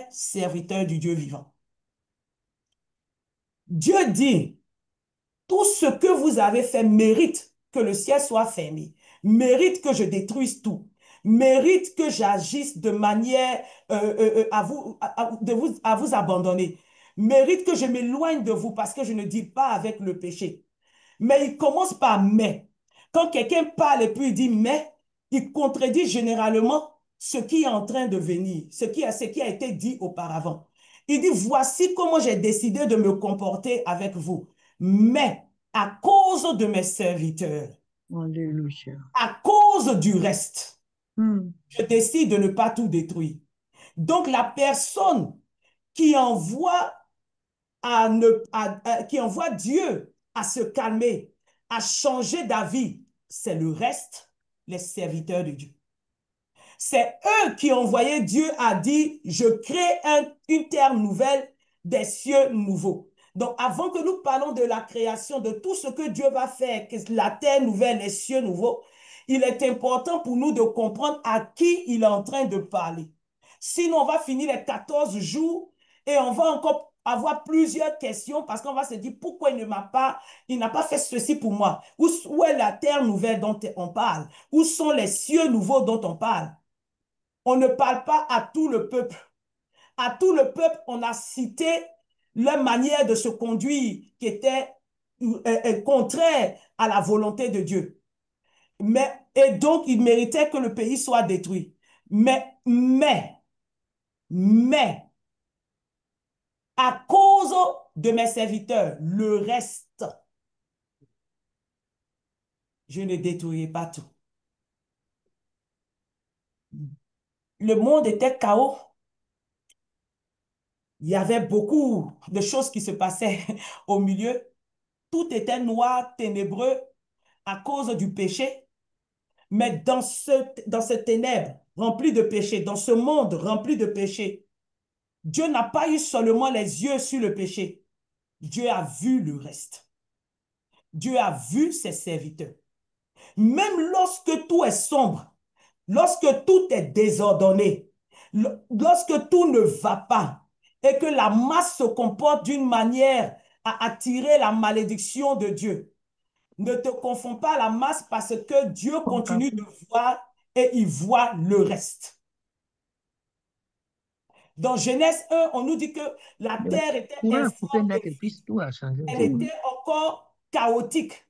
serviteur du Dieu vivant. Dieu dit, tout ce que vous avez fait mérite que le ciel soit fermé, mérite que je détruise tout, mérite que j'agisse de manière à vous abandonner, mérite que je m'éloigne de vous parce que je ne dis pas avec le péché. Mais il commence par « mais ». Quand quelqu'un parle et puis il dit « mais », il contredit généralement ce qui est en train de venir, ce qui a été dit auparavant. Il dit « voici comment j'ai décidé de me comporter avec vous. Mais à cause de mes serviteurs, Alléluia. à cause du reste, je décide de ne pas tout détruire. » Donc la personne qui envoie Dieu à se calmer, à changer d'avis, c'est le reste, les serviteurs de Dieu. C'est eux qui ont envoyé Dieu à dire, je crée une terre nouvelle, des cieux nouveaux. Donc, avant que nous parlons de la création, de tout ce que Dieu va faire, que la terre nouvelle, les cieux nouveaux, il est important pour nous de comprendre à qui il est en train de parler. Sinon, on va finir les 14 jours et on va encore avoir plusieurs questions parce qu'on va se dire pourquoi il n'a pas fait ceci pour moi. Où est la terre nouvelle dont on parle? Où sont les cieux nouveaux dont on parle? On ne parle pas à tout le peuple. À tout le peuple, on a cité leur manière de se conduire qui était contraire à la volonté de Dieu. Et donc, il méritait que le pays soit détruit. Mais, à cause de mes serviteurs, le reste, je ne détruirai pas tout. Le monde était chaos. Il y avait beaucoup de choses qui se passaient au milieu. Tout était noir, ténébreux à cause du péché. Mais dans ce ténèbre rempli de péché, dans ce monde rempli de péché, Dieu n'a pas eu seulement les yeux sur le péché. Dieu a vu le reste. Dieu a vu ses serviteurs. Même lorsque tout est sombre, lorsque tout est désordonné, lorsque tout ne va pas et que la masse se comporte d'une manière à attirer la malédiction de Dieu, ne te confonds pas à la masse parce que Dieu continue de voir et il voit le reste. Dans Genèse 1, on nous dit que la terre était informe de vie. Elle était encore chaotique.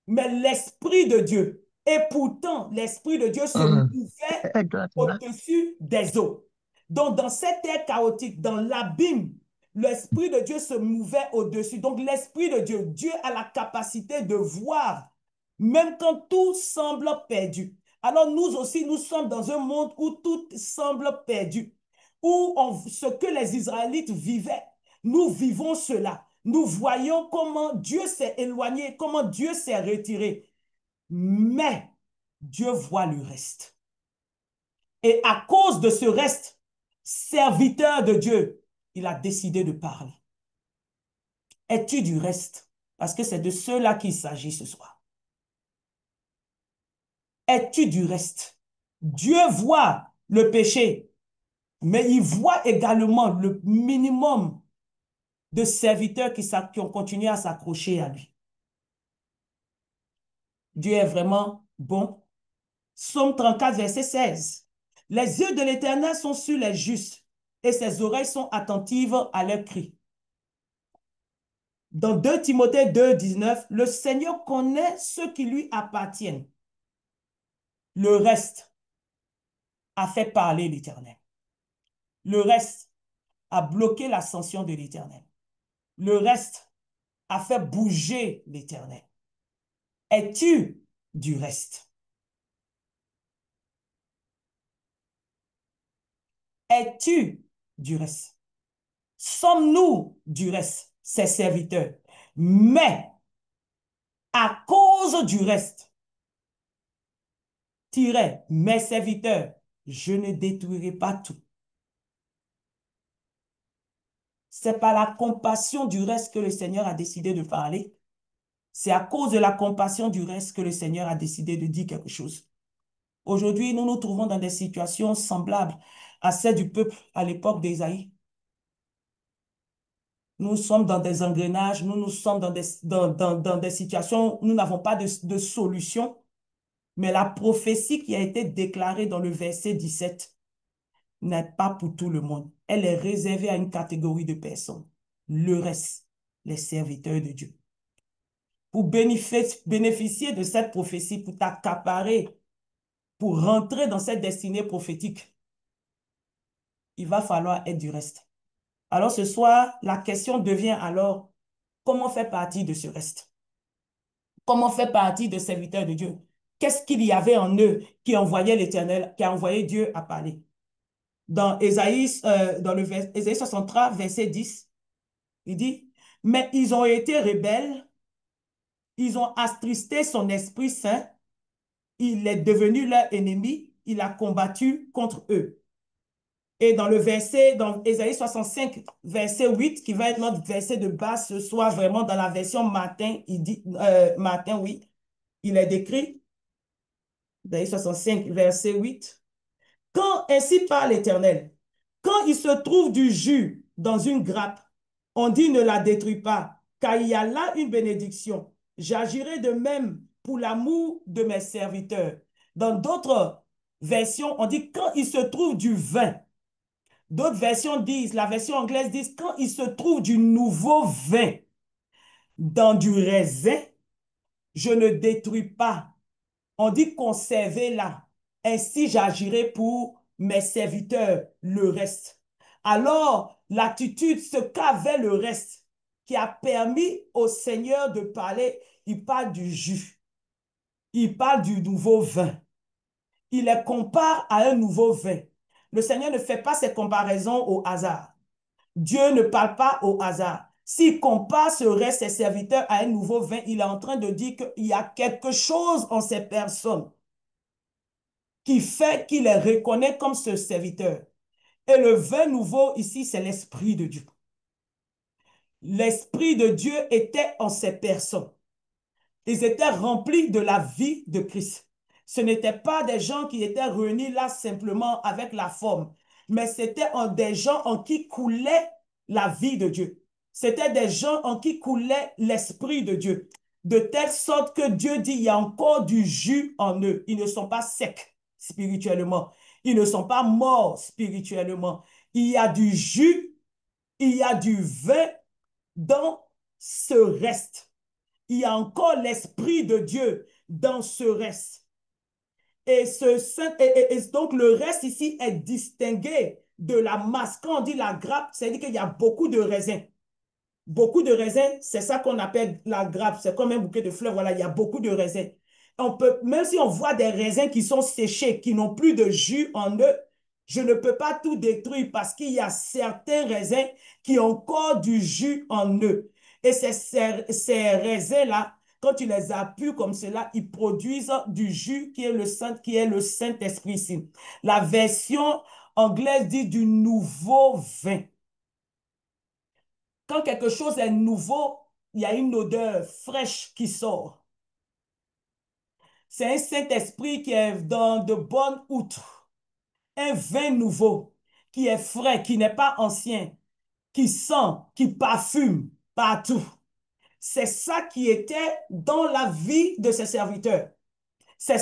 Mais l'Esprit de Dieu, et pourtant l'Esprit de Dieu se mouvait au-dessus des eaux. Donc dans cette terre chaotique, dans l'abîme, l'Esprit de Dieu se mouvait au-dessus. Donc l'Esprit de Dieu, Dieu a la capacité de voir, même quand tout semble perdu. Alors nous aussi, nous sommes dans un monde où tout semble perdu, où ce que les Israélites vivaient, nous vivons cela. Nous voyons comment Dieu s'est éloigné, comment Dieu s'est retiré. Mais Dieu voit le reste. Et à cause de ce reste, serviteur de Dieu, il a décidé de parler. Es-tu du reste? Parce que c'est de ceux-là qu'il s'agit ce soir. Es-tu du reste? Dieu voit le péché, mais il voit également le minimum de serviteurs qui ont continué à s'accrocher à lui. Dieu est vraiment bon. Psaume 34, verset 16. Les yeux de l'Éternel sont sur les justes et ses oreilles sont attentives à leurs cris. Dans 2 Timothée 2, 19, le Seigneur connaît ceux qui lui appartiennent. Le reste a fait parler l'Éternel. Le reste a bloqué l'ascension de l'Éternel. Le reste a fait bouger l'Éternel. Es-tu du reste? Es-tu du reste? Sommes-nous du reste, ses serviteurs? Mais à cause du reste, mes serviteurs, je ne détruirai pas tout. C'est par la compassion du reste que le Seigneur a décidé de parler. C'est à cause de la compassion du reste que le Seigneur a décidé de dire quelque chose. Aujourd'hui, nous nous trouvons dans des situations semblables à celles du peuple à l'époque d'Ésaïe. Nous sommes dans des engrenages, nous sommes dans des situations où nous n'avons pas de solution. Mais la prophétie qui a été déclarée dans le verset 17 n'est pas pour tout le monde. Elle est réservée à une catégorie de personnes. Le reste, les serviteurs de Dieu. Pour bénéficier de cette prophétie, pour t'accaparer, pour rentrer dans cette destinée prophétique, il va falloir être du reste. Alors ce soir, la question devient alors, comment faire partie de ce reste? Comment faire partie de serviteurs de Dieu? Qu'est-ce qu'il y avait en eux qui envoyait l'Éternel, qui a envoyé Dieu à parler? Dans Ésaïe 63, verset 10, il dit, « Mais ils ont été rebelles, ils ont attristé son Esprit Saint, il est devenu leur ennemi, il a combattu contre eux. Et dans le verset, dans Ésaïe 65, verset 8, qui va être notre verset de base ce soir, vraiment dans la version matin, il dit, matin, oui, il est décrit, Ésaïe 65, verset 8. Quand ainsi parle l'Éternel, quand il se trouve du jus dans une grappe, on dit ne la détruis pas, car il y a là une bénédiction. J'agirai de même pour l'amour de mes serviteurs. Dans d'autres versions, on dit quand il se trouve du vin. D'autres versions disent, la version anglaise dit quand il se trouve du nouveau vin dans du raisin, je ne détruis pas. On dit conservez-la. Ainsi j'agirai pour mes serviteurs, le reste. Alors, l'attitude, ce qu'avait le reste, qui a permis au Seigneur de parler, il parle du jus, il parle du nouveau vin. Il les compare à un nouveau vin. Le Seigneur ne fait pas ces comparaisons au hasard. Dieu ne parle pas au hasard. S'il compare ce reste, ses serviteurs, à un nouveau vin, il est en train de dire qu'il y a quelque chose en ces personnes qui fait qu'il les reconnaît comme ce serviteur. Et le vin nouveau ici, c'est l'Esprit de Dieu. L'Esprit de Dieu était en ces personnes. Ils étaient remplis de la vie de Christ. Ce n'étaient pas des gens qui étaient réunis là simplement avec la forme, mais c'était des gens en qui coulait la vie de Dieu. C'était des gens en qui coulait l'Esprit de Dieu. De telle sorte que Dieu dit, il y a encore du jus en eux. Ils ne sont pas secs spirituellement. Ils ne sont pas morts spirituellement. Il y a du jus, il y a du vin dans ce reste. Il y a encore l'Esprit de Dieu dans ce reste. Et donc le reste ici est distingué de la masse. Quand on dit la grappe, c'est-à-dire qu'il y a beaucoup de raisins. Beaucoup de raisins, c'est ça qu'on appelle la grappe. C'est comme un bouquet de fleurs. Voilà, il y a beaucoup de raisins. On peut, même si on voit des raisins qui sont séchés, qui n'ont plus de jus en eux, je ne peux pas tout détruire parce qu'il y a certains raisins qui ont encore du jus en eux. Et ces raisins-là, quand tu les appuies comme cela, ils produisent du jus qui est le Saint-Esprit ici. La version anglaise dit du nouveau vin. Quand quelque chose est nouveau, il y a une odeur fraîche qui sort. C'est un Saint-Esprit qui est dans de bonnes outres. Un vin nouveau qui est frais, qui n'est pas ancien, qui sent, qui parfume partout. C'est ça qui était dans la vie de ses serviteurs. C'est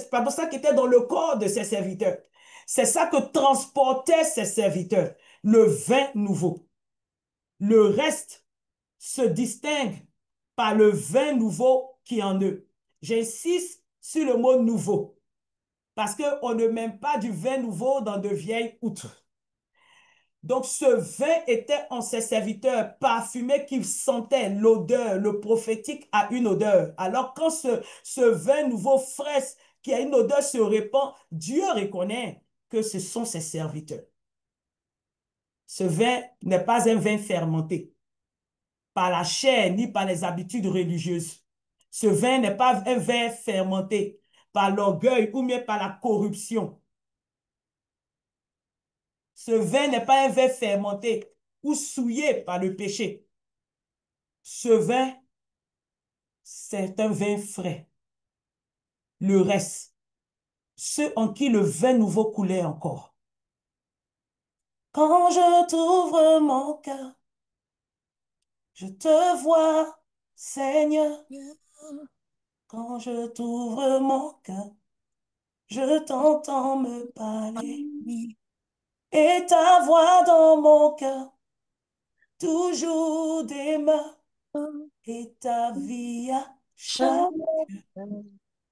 pas pour ça qui était dans le corps de ses serviteurs. C'est ça que transportaient ses serviteurs, le vin nouveau. Le reste se distingue par le vin nouveau qui est en eux. J'insiste sur le mot nouveau, parce qu'on ne met pas du vin nouveau dans de vieilles outres. Donc, ce vin était en ses serviteurs, parfumé, qu'ils sentaient l'odeur, le prophétique a une odeur. Alors, quand ce vin nouveau frais, qui a une odeur, se répand, Dieu reconnaît que ce sont ses serviteurs. Ce vin n'est pas un vin fermenté par la chair ni par les habitudes religieuses. Ce vin n'est pas un vin fermenté par l'orgueil ou bien par la corruption. Ce vin n'est pas un vin fermenté ou souillé par le péché. Ce vin, c'est un vin frais. Le reste, ceux en qui le vin nouveau coulait encore. Quand je t'ouvre mon cœur, je te vois, Seigneur. Quand je t'ouvre mon cœur, je t'entends me parler. Et ta voix dans mon cœur, toujours demeure. Et ta vie à chaque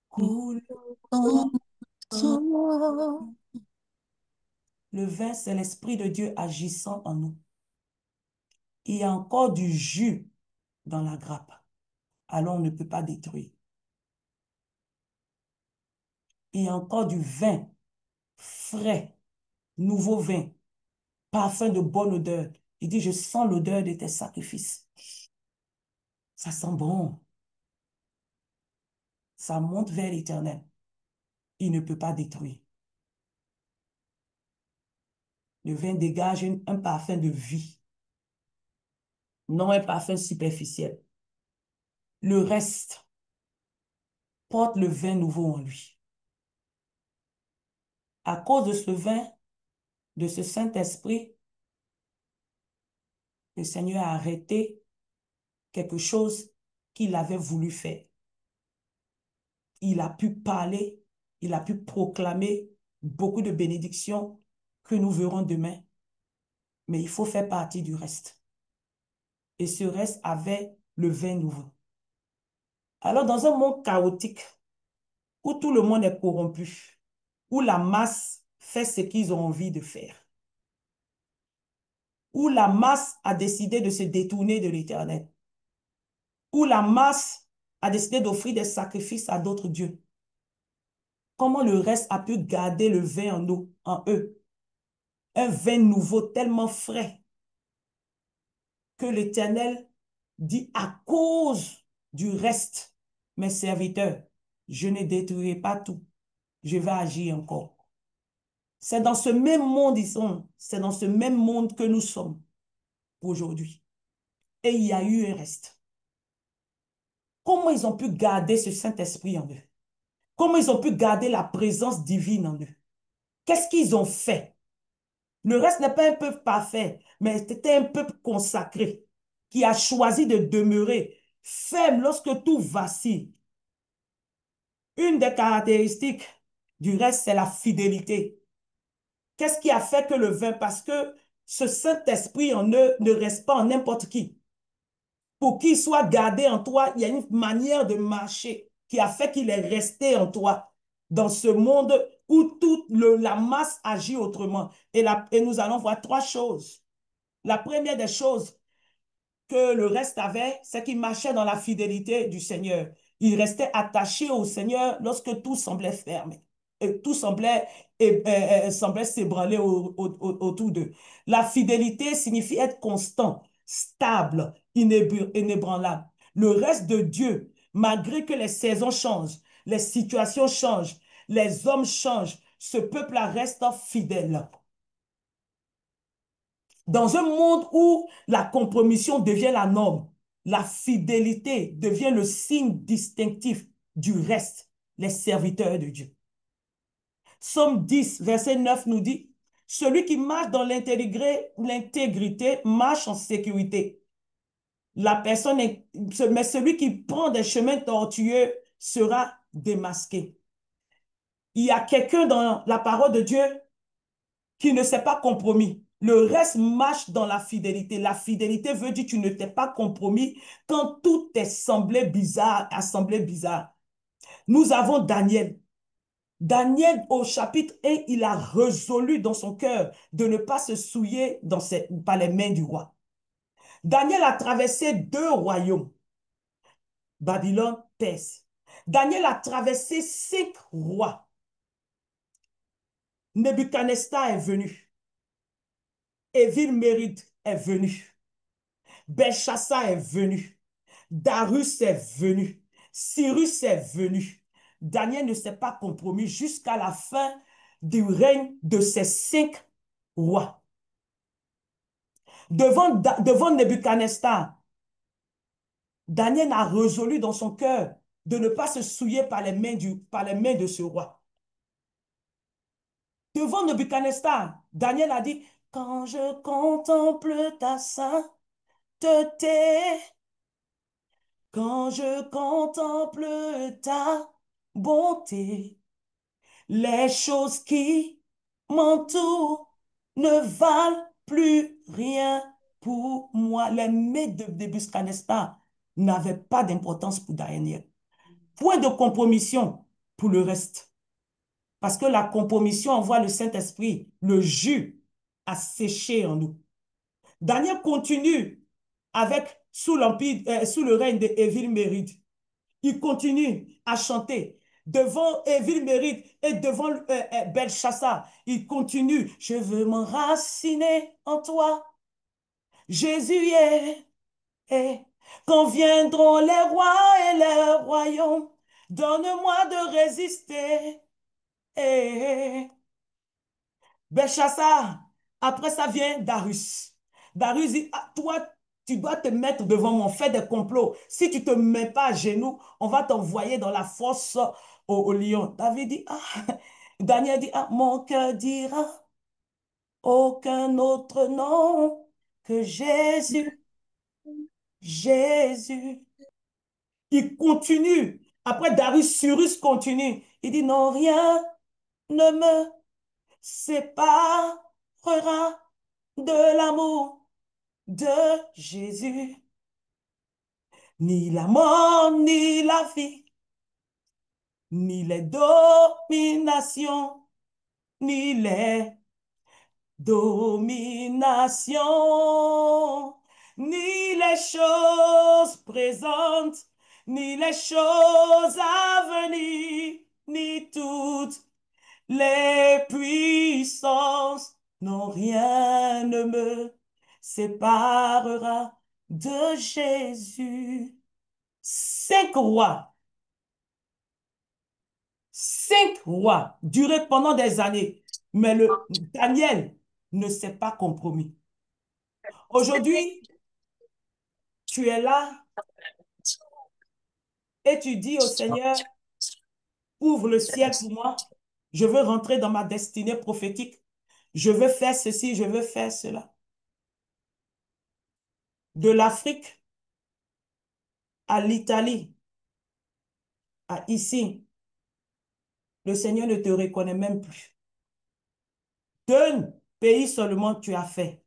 coule. Le vin, c'est l'Esprit de Dieu agissant en nous. Il y a encore du jus dans la grappe. Alors on ne peut pas détruire. Il y a encore du vin frais, nouveau vin, parfum de bonne odeur. Il dit, je sens l'odeur de tes sacrifices. Ça sent bon. Ça monte vers l'Éternel. Il ne peut pas détruire. Le vin dégage un parfum de vie, non un parfum superficiel. Le reste porte le vin nouveau en lui. À cause de ce vin, de ce Saint-Esprit, le Seigneur a arrêté quelque chose qu'il avait voulu faire. Il a pu parler, il a pu proclamer beaucoup de bénédictions que nous verrons demain. Mais il faut faire partie du reste. Et ce reste avait le vin nouveau. Alors, dans un monde chaotique, où tout le monde est corrompu, où la masse fait ce qu'ils ont envie de faire, où la masse a décidé de se détourner de l'Éternel, où la masse a décidé d'offrir des sacrifices à d'autres dieux, comment le reste a pu garder le vin en eux? Un vin nouveau tellement frais que l'Éternel dit à cause du reste, mes serviteurs, je ne détruirai pas tout, je vais agir encore. C'est dans ce même monde ils sont, c'est dans ce même monde que nous sommes aujourd'hui. Et il y a eu un reste. Comment ils ont pu garder ce Saint-Esprit en eux? Comment ils ont pu garder la présence divine en eux? Qu'est-ce qu'ils ont fait? Le reste n'est pas un peuple parfait, mais c'était un peuple consacré qui a choisi de demeurer ferme lorsque tout vacille. Une des caractéristiques du reste, c'est la fidélité. Qu'est-ce qui a fait que le vin? Parce que ce Saint-Esprit en eux ne reste pas en n'importe qui. Pour qu'il soit gardé en toi, il y a une manière de marcher qui a fait qu'il est resté en toi dans ce monde où toute la masse agit autrement. Et nous allons voir trois choses. La première des choses que le reste avait, c'est qu'il marchait dans la fidélité du Seigneur. Il restait attaché au Seigneur lorsque tout semblait fermé. Et tout semblait s'ébranler autour d'eux. La fidélité signifie être constant, stable, inébranlable. Le reste de Dieu, malgré que les saisons changent, les situations changent, les hommes changent, ce peuple-là reste fidèle. Dans un monde où la compromission devient la norme, la fidélité devient le signe distinctif du reste, les serviteurs de Dieu. Psaume 10, verset 9 nous dit, « Celui qui marche dans l'intégrité marche en sécurité. Mais celui qui prend des chemins tortueux sera démasqué. » Il y a quelqu'un dans la parole de Dieu qui ne s'est pas compromis. Le reste marche dans la fidélité. La fidélité veut dire que tu ne t'es pas compromis quand tout est semblé bizarre, a semblé bizarre. Nous avons Daniel. Daniel, au chapitre 1, il a résolu dans son cœur de ne pas se souiller par les mains du roi. Daniel a traversé 2 royaumes, Babylone, Perse. Daniel a traversé 5 rois. Nebuchadnezzar est venu. Évil-Méride est venu. Belshazzar est venu. Darius est venu. Cyrus est venu. Daniel ne s'est pas compromis jusqu'à la fin du règne de ces 5 rois. Devant Nebuchadnezzar, Daniel a résolu dans son cœur de ne pas se souiller par les mains de ce roi. Devant Nebuchadnezzar, Daniel a dit, « Quand je contemple ta sainteté, quand je contemple ta bonté, les choses qui m'entourent ne valent plus rien pour moi. » Les mains de Nebuchadnezzar n'avaient pas d'importance pour Daniel. Point de compromission pour le reste. Parce que la compromission envoie le Saint-Esprit, le jus, à sécher en nous. Daniel continue sous le règne de Évil-Méride. Il continue à chanter devant Évil-Méride et devant Belshazzar. Il continue, je veux m'enraciner en toi. Jésus est. Quand viendront les rois et les royaumes, donne-moi de résister. Belshazzar, Après ça vient Darius. Darius dit, ah, toi, tu dois te mettre devant moi, fais des complots. Si tu ne te mets pas à genoux, on va t'envoyer dans la fosse au lion. David dit, ah, Daniel dit, ah, mon cœur dira aucun autre nom que Jésus. Jésus. Il continue. Après, Darius, Cyrus continue. Il dit, non, rien ne me séparera de l'amour de Jésus. Ni la mort, ni la vie, ni les dominations, ni les dominations, ni les choses présentes, ni les choses à venir, ni toutes les puissances. Non, rien ne me séparera de Jésus. 5 rois, 5 rois duraient pendant des années, mais le Daniel ne s'est pas compromis. Aujourd'hui, tu es là et tu dis au Seigneur, ouvre le ciel pour moi. Je veux rentrer dans ma destinée prophétique. Je veux faire ceci, je veux faire cela. De l'Afrique à l'Italie, à ici, le Seigneur ne te reconnaît même plus. 2 pays seulement tu as fait.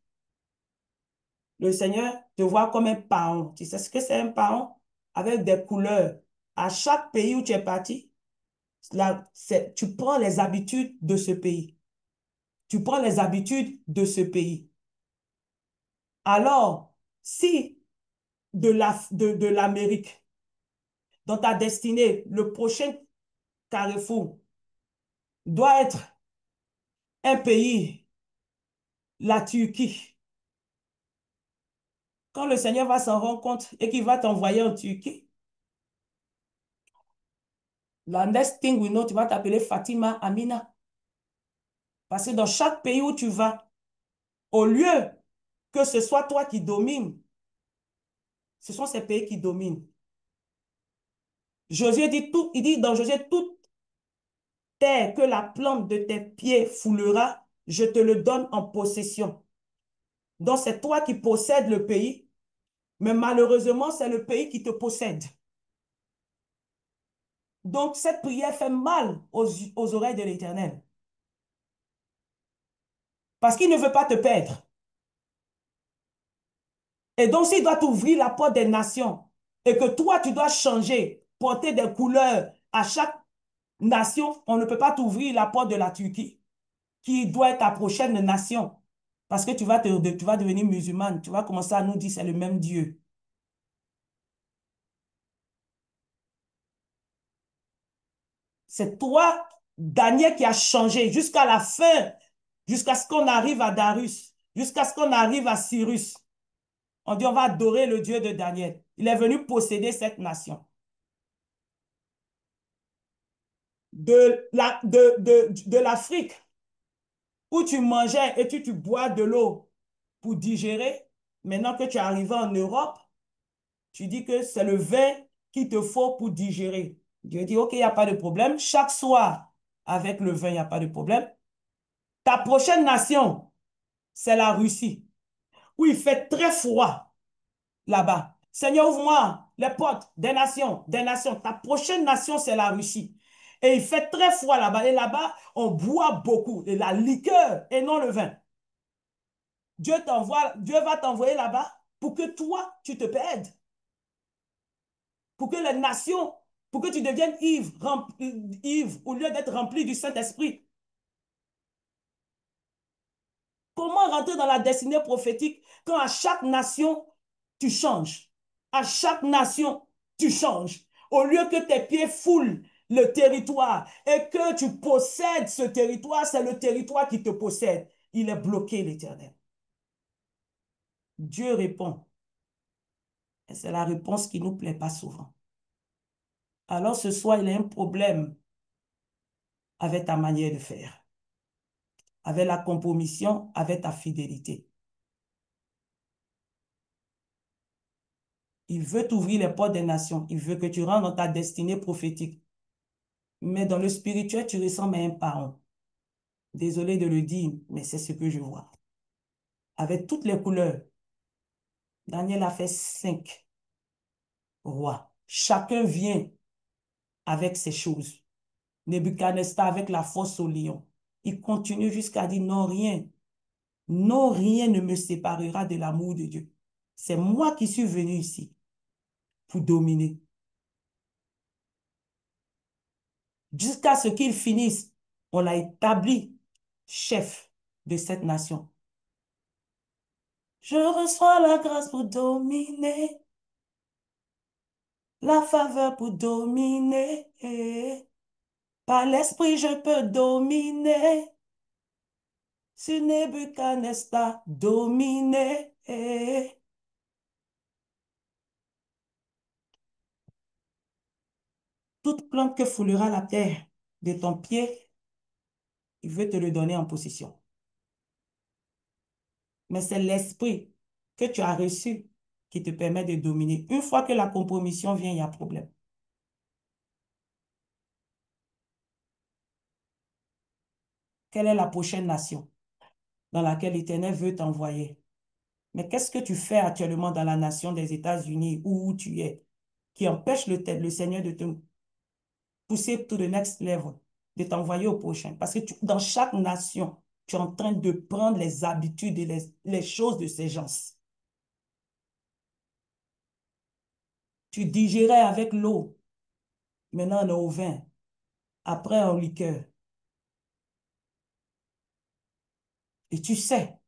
Le Seigneur te voit comme un paon. Tu sais ce que c'est un paon? Avec des couleurs. À chaque pays où tu es parti, tu prends les habitudes de ce pays. Tu prends les habitudes de ce pays. Alors, si de l'Amérique, dans ta destinée, le prochain carrefour doit être un pays, la Turquie. Quand le Seigneur va s'en rendre compte et qu'il va t'envoyer en Turquie, la next thing we know, tu vas t'appeler Fatima Amina. Parce que dans chaque pays où tu vas, au lieu que ce soit toi qui domines, ce sont ces pays qui dominent. Josué dit tout, il dit dans Josué, toute terre que la plante de tes pieds foulera, je te le donne en possession. Donc c'est toi qui possèdes le pays, mais malheureusement, c'est le pays qui te possède. Donc cette prière fait mal aux oreilles de l'Éternel. Parce qu'il ne veut pas te perdre. Et donc, s'il doit t'ouvrir la porte des nations et que toi, tu dois changer, porter des couleurs à chaque nation, on ne peut pas t'ouvrir la porte de la Turquie, qui doit être ta prochaine nation. Parce que tu vas devenir musulmane. Tu vas commencer à nous dire c'est le même Dieu. C'est toi, Daniel, qui a changé jusqu'à la fin, jusqu'à ce qu'on arrive à Darius, jusqu'à ce qu'on arrive à Cyrus. On dit on va adorer le Dieu de Daniel. Il est venu posséder cette nation. De l'Afrique, où tu mangeais et tu bois de l'eau pour digérer, maintenant que tu es arrivé en Europe, tu dis que c'est le vin qu'il te faut pour digérer. Dieu dit, OK, il n'y a pas de problème. Chaque soir, avec le vin, il n'y a pas de problème. Ta prochaine nation, c'est la Russie, où il fait très froid là-bas. Seigneur, ouvre-moi les portes des nations, des nations. Ta prochaine nation, c'est la Russie. Et il fait très froid là-bas. Et là-bas, on boit beaucoup. Et la liqueur et non le vin. Dieu va t'envoyer là-bas pour que toi, tu te perdes. Pour que les nations, pour que tu deviennes ivre, au lieu d'être rempli du Saint-Esprit. Comment rentrer dans la destinée prophétique quand à chaque nation, tu changes? À chaque nation, tu changes. Au lieu que tes pieds foulent le territoire et que tu possèdes ce territoire, c'est le territoire qui te possède. Il est bloqué, l'Éternel. Dieu répond. Et c'est la réponse qui ne nous plaît pas souvent. Alors ce soir, il y a un problème avec ta manière de faire. avec la compromission, avec ta fidélité. Il veut t'ouvrir les portes des nations. Il veut que tu rentres dans ta destinée prophétique. Mais dans le spirituel, tu ressembles à un parent. Désolé de le dire, mais c'est ce que je vois. Avec toutes les couleurs. Daniel a fait 5 rois. Chacun vient avec ses choses. Nebuchadnezzar avec la force au lion. Il continue jusqu'à dire non, rien. Non, rien ne me séparera de l'amour de Dieu. C'est moi qui suis venu ici pour dominer. Jusqu'à ce qu'il finisse, on l'a établi chef de cette nation. Je reçois la grâce pour dominer, la faveur pour dominer. Par l'esprit, je peux dominer. Sur Nebuchadnezzar, dominer. Toute plante que foulera la terre de ton pied, il veut te le donner en possession. Mais c'est l'esprit que tu as reçu qui te permet de dominer. Une fois que la compromission vient, il y a problème. Quelle est la prochaine nation dans laquelle l'Éternel veut t'envoyer? Mais qu'est-ce que tu fais actuellement dans la nation des États-Unis où tu es, qui empêche le Seigneur de te pousser to the next level, de t'envoyer au prochain? Parce que dans chaque nation, tu es en train de prendre les habitudes et les choses de ces gens. Tu digérais avec l'eau. Maintenant, on est au vin. Après, en liqueur. Et tu sais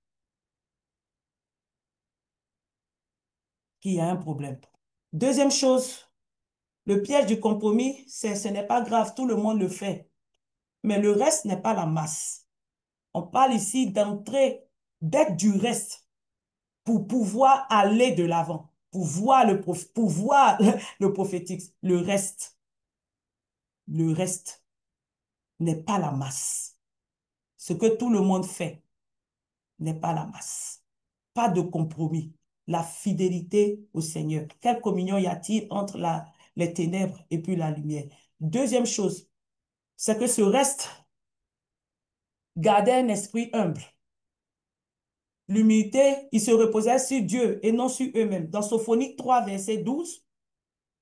qu'il y a un problème. Deuxième chose, le piège du compromis, ce n'est pas grave, tout le monde le fait. Mais le reste n'est pas la masse. On parle ici d'entrer, d'être du reste pour pouvoir aller de l'avant, pour voir le prophétique. Le reste n'est pas la masse. Ce que tout le monde fait n'est pas la masse. Pas de compromis. La fidélité au Seigneur. Quelle communion y a-t-il entre les ténèbres et puis la lumière? Deuxième chose, c'est que ce reste gardait un esprit humble. L'humilité, ils se reposaient sur Dieu et non sur eux-mêmes. Dans Sophonie 3, verset 12,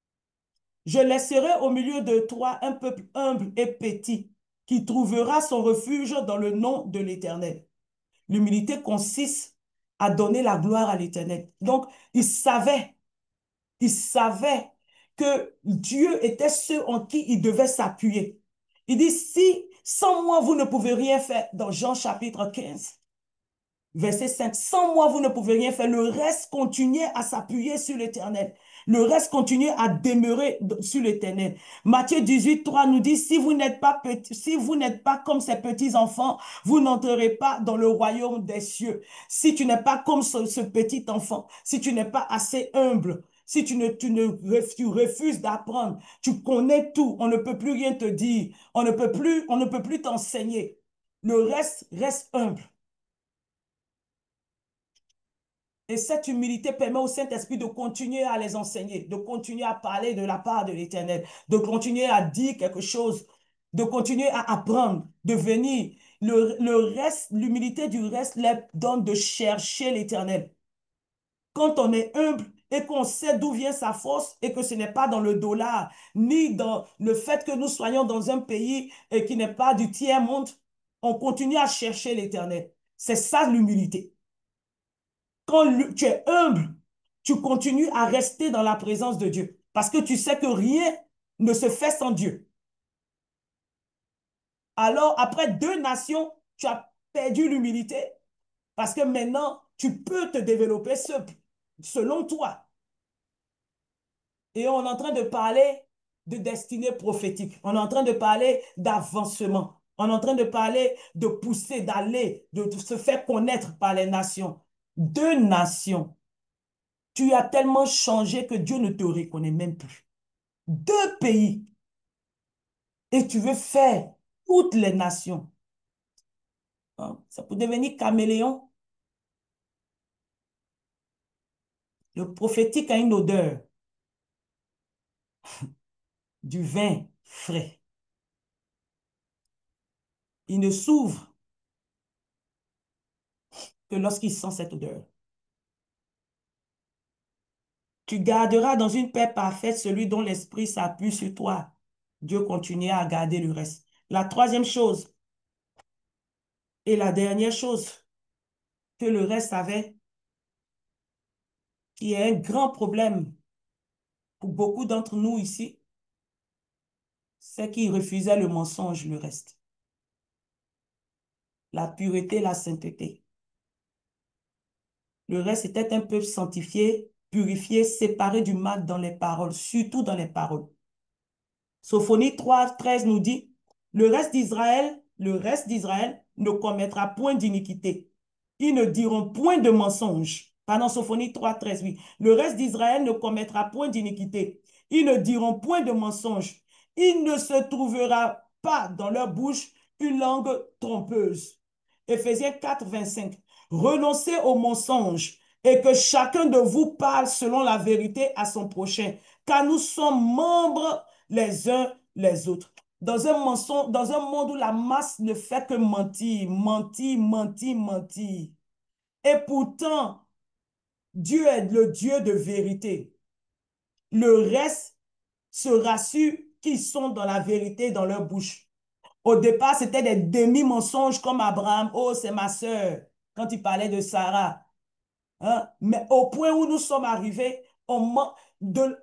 « Je laisserai au milieu de toi un peuple humble et petit qui trouvera son refuge dans le nom de l'Éternel. » L'humilité consiste à donner la gloire à l'Éternel. Donc, ils savaient que Dieu était ceux en qui ils devaient s'appuyer. Il dit, si sans moi, vous ne pouvez rien faire, dans Jean chapitre 15, verset 5, sans moi, vous ne pouvez rien faire. Le reste continuait à s'appuyer sur l'Éternel. Le reste continuait à demeurer sur l'Éternel. Matthieu 18, 3 nous dit, si vous n'êtes pas comme ces petits enfants, vous n'entrerez pas dans le royaume des cieux. Si tu n'es pas comme ce petit enfant, si tu n'es pas assez humble, si tu refuses d'apprendre, tu connais tout, on ne peut plus rien te dire, on ne peut plus t'enseigner. Le reste reste humble. Et cette humilité permet au Saint-Esprit de continuer à les enseigner, de continuer à parler de la part de l'Éternel, de continuer à dire quelque chose, de continuer à apprendre, de venir. Le reste, l'humilité du reste leur donne de chercher l'Éternel. Quand on est humble et qu'on sait d'où vient sa force et que ce n'est pas dans le dollar, ni dans le fait que nous soyons dans un pays qui n'est pas du tiers-monde, on continue à chercher l'Éternel. C'est ça l'humilité. Quand tu es humble, tu continues à rester dans la présence de Dieu parce que tu sais que rien ne se fait sans Dieu. Alors, après 2 nations, tu as perdu l'humilité parce que maintenant, tu peux te développer selon toi. Et on est en train de parler de destinée prophétique. On est en train de parler d'avancement. On est en train de parler de pousser, d'aller, de se faire connaître par les nations. 2 nations. Tu as tellement changé que Dieu ne te reconnaît même plus. 2 pays. Et tu veux faire toutes les nations. Hein, ça peut devenir caméléon. Le prophétique a une odeur du vin frais. Il ne s'ouvre que lorsqu'il sent cette odeur. Tu garderas dans une paix parfaite celui dont l'esprit s'appuie sur toi. Dieu continuera à garder le reste. La troisième chose et la dernière chose que le reste avait, qui est un grand problème pour beaucoup d'entre nous ici, c'est qu'il refusait le mensonge, le reste. La pureté, la sainteté. Le reste était un peuple sanctifié, purifié, séparé du mal dans les paroles, surtout dans les paroles. Sophonie 3:13 nous dit, le reste d'Israël ne commettra point d'iniquité. Ils ne diront point de mensonge. Pardon, Sophonie 3:13, oui. Le reste d'Israël ne commettra point d'iniquité. Ils ne diront point de mensonge. Il ne se trouvera pas dans leur bouche une langue trompeuse. Éphésiens 4:25. Renoncez au mensonge et que chacun de vous parle selon la vérité à son prochain, car nous sommes membres les uns les autres. Dans un monde où la masse ne fait que mentir, mentir, mentir, mentir. Et pourtant, Dieu est le Dieu de vérité. Le reste se rassure qu'ils sont dans la vérité dans leur bouche. Au départ, c'était des demi-mensonges comme Abraham. Oh, c'est ma sœur, quand il parlait de Sarah. Hein? Mais au point où nous sommes arrivés,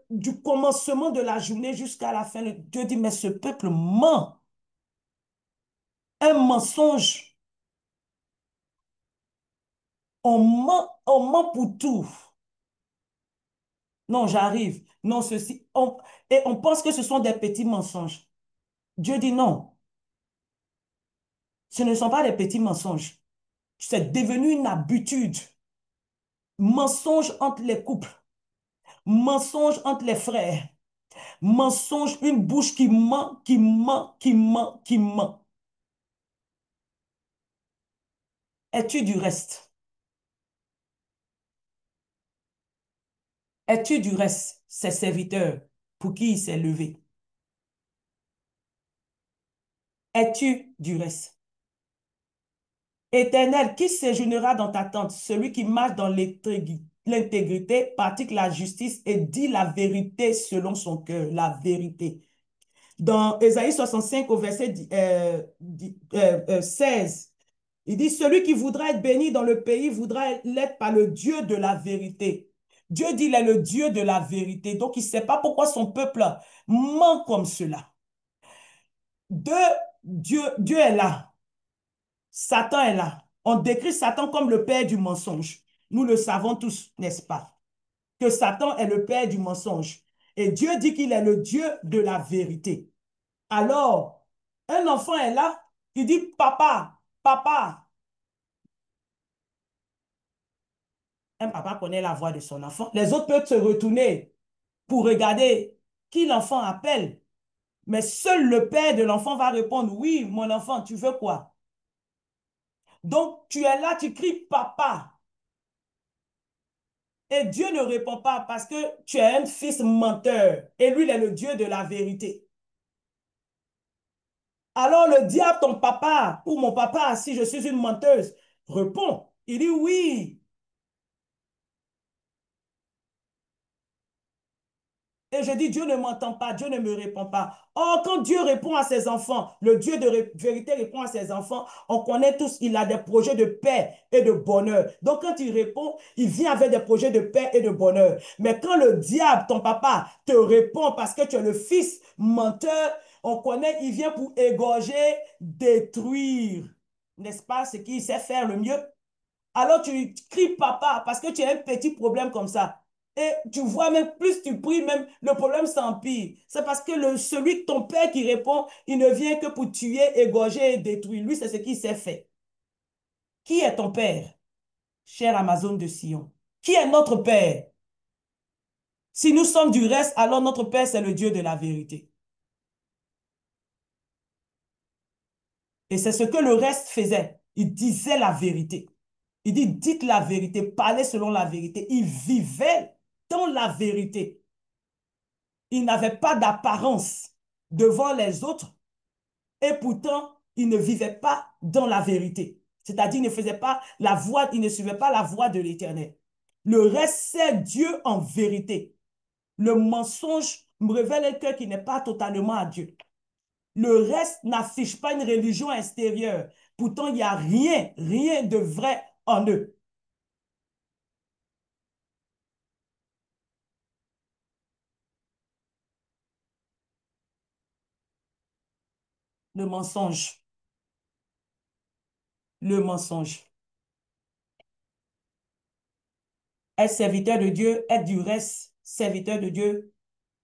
du commencement de la journée jusqu'à la fin, Dieu dit, mais ce peuple ment. Un mensonge. On ment pour tout. Non, j'arrive. Non, ceci. Et on pense que ce sont des petits mensonges. Dieu dit non. Ce ne sont pas des petits mensonges. C'est devenu une habitude. Mensonge entre les couples. Mensonge entre les frères. Mensonge, une bouche qui ment, qui ment, qui ment, qui ment. Es-tu du reste? Es-tu du reste, ses serviteurs, pour qui il s'est levé? Es-tu du reste? Éternel, qui séjournera dans ta tente? Celui qui marche dans l'intégrité, pratique la justice et dit la vérité selon son cœur, la vérité. Dans Ésaïe 65 au verset 16, il dit, celui qui voudra être béni dans le pays voudra l'être par le Dieu de la vérité. Dieu dit, il est le Dieu de la vérité. Donc, il ne sait pas pourquoi son peuple ment comme cela. Dieu est là. Satan est là. On décrit Satan comme le père du mensonge. Nous le savons tous, n'est-ce pas? Que Satan est le père du mensonge. Et Dieu dit qu'il est le Dieu de la vérité. Alors, un enfant est là, il dit, papa, papa. Un papa connaît la voix de son enfant. Les autres peuvent se retourner pour regarder qui l'enfant appelle. Mais seul le père de l'enfant va répondre, oui, mon enfant, tu veux quoi? Donc, tu es là, tu cries papa. Et Dieu ne répond pas parce que tu es un fils menteur. Et lui, il est le Dieu de la vérité. Alors le diable, ton papa, ou mon papa, si je suis une menteuse, répond. Il dit oui. Et je dis, Dieu ne m'entend pas, Dieu ne me répond pas. Or, quand Dieu répond à ses enfants, le Dieu de vérité répond à ses enfants, on connaît tous, il a des projets de paix et de bonheur. Donc, quand il répond, il vient avec des projets de paix et de bonheur. Mais quand le diable, ton papa, te répond parce que tu es le fils menteur, on connaît, il vient pour égorger, détruire. N'est-ce pas ce qu'il sait faire le mieux? Alors, tu cries papa parce que tu as un petit problème comme ça. Et tu vois, même plus tu pries, même le problème s'empire. C'est parce que celui de ton père qui répond, il ne vient que pour tuer, égorger et détruire. Lui, c'est ce qu'il sait faire. Qui est ton père, cher Amazon de Sion? Qui est notre père? Si nous sommes du reste, alors notre père, c'est le Dieu de la vérité. Et c'est ce que le reste faisait. il disait la vérité. Il dit, dites la vérité, parlez selon la vérité. Il vivait dans la vérité. Il n'avait pas d'apparence devant les autres et pourtant, il ne vivait pas dans la vérité. C'est-à-dire, il ne faisait pas la voie, il ne suivait pas la voie de l'Éternel. Le reste, c'est Dieu en vérité. Le mensonge me révèle un cœur qui n'est pas totalement à Dieu. Le reste n'affiche pas une religion extérieure. Pourtant, il n'y a rien de vrai en eux. Le mensonge. Le mensonge. Être serviteur de Dieu, être du reste serviteur de Dieu,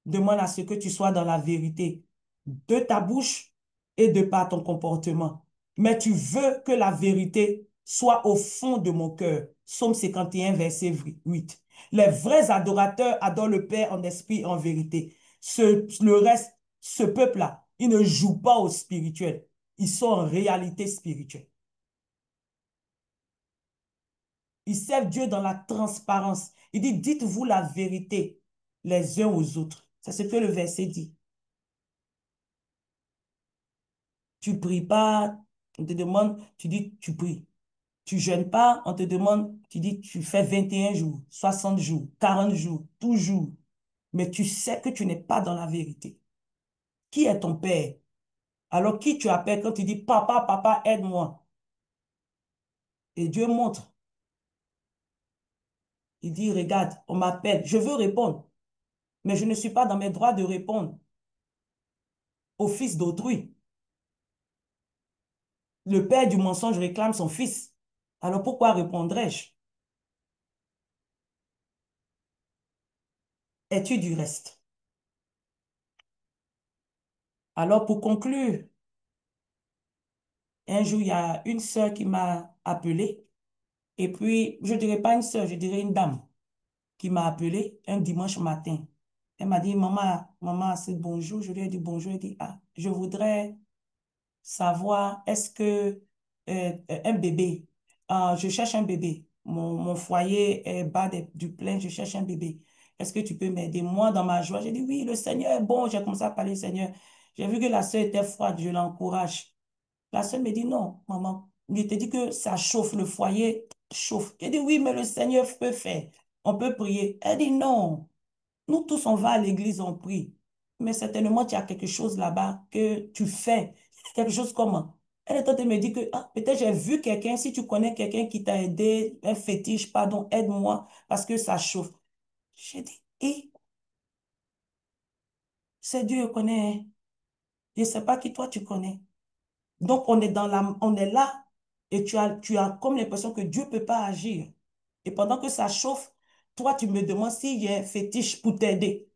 demande à ce que tu sois dans la vérité de ta bouche et de par ton comportement. Mais tu veux que la vérité soit au fond de mon cœur. Psaume 51, verset 8. Les vrais adorateurs adorent le Père en esprit et en vérité. Le reste, ce peuple-là, il ne joue pas au spirituel. Ils sont en réalité spirituelle. Ils servent Dieu dans la transparence. Il dit, dites-vous la vérité les uns aux autres. C'est ce que le verset dit. Tu pries pas, on te demande, tu dis tu pries. Tu jeûnes pas, on te demande, tu dis tu fais 21 jours, 60 jours, 40 jours, toujours. Mais tu sais que tu n'es pas dans la vérité. Qui est ton père? Alors qui tu appelles quand tu dis papa, papa, aide-moi? Et Dieu montre. Il dit regarde, on m'appelle, je veux répondre. Mais je ne suis pas dans mes droits de répondre au fils d'autrui. Le père du mensonge réclame son fils. Alors pourquoi répondrais-je? Es-tu du reste? Alors pour conclure, un jour, il y a une sœur qui m'a appelée. Et puis, je ne dirais pas une sœur, je dirais une dame qui m'a appelée un dimanche matin. Elle m'a dit, maman, c'est bonjour. Je lui ai dit bonjour. Elle dit, ah, je voudrais savoir, est-ce que un bébé, je cherche un bébé. Mon foyer est bas du plein, je cherche un bébé. Est-ce que tu peux m'aider? Moi, dans ma joie, j'ai dit, oui, le Seigneur est bon. J'ai commencé à parler, Seigneur. J'ai vu que la sœur était froide, je l'encourage. La sœur me dit, non, maman, il te dit que ça chauffe, le foyer chauffe. Elle dit, oui, mais le Seigneur peut faire. On peut prier. Elle dit, non, nous tous, on va à l'église, on prie. Mais certainement, tu as quelque chose là-bas que tu fais. Quelque chose comment? Elle est en train de me dire que, ah, peut-être j'ai vu quelqu'un, si tu connais quelqu'un qui t'a aidé, un fétiche, pardon, aide-moi, parce que ça chauffe. J'ai dit, et c'est Dieu connaît, hein. Je ne sais pas qui toi tu connais. Donc, on est là et tu as comme l'impression que Dieu ne peut pas agir. Et pendant que ça chauffe, toi, tu me demandes s'il y a un fétiche pour t'aider.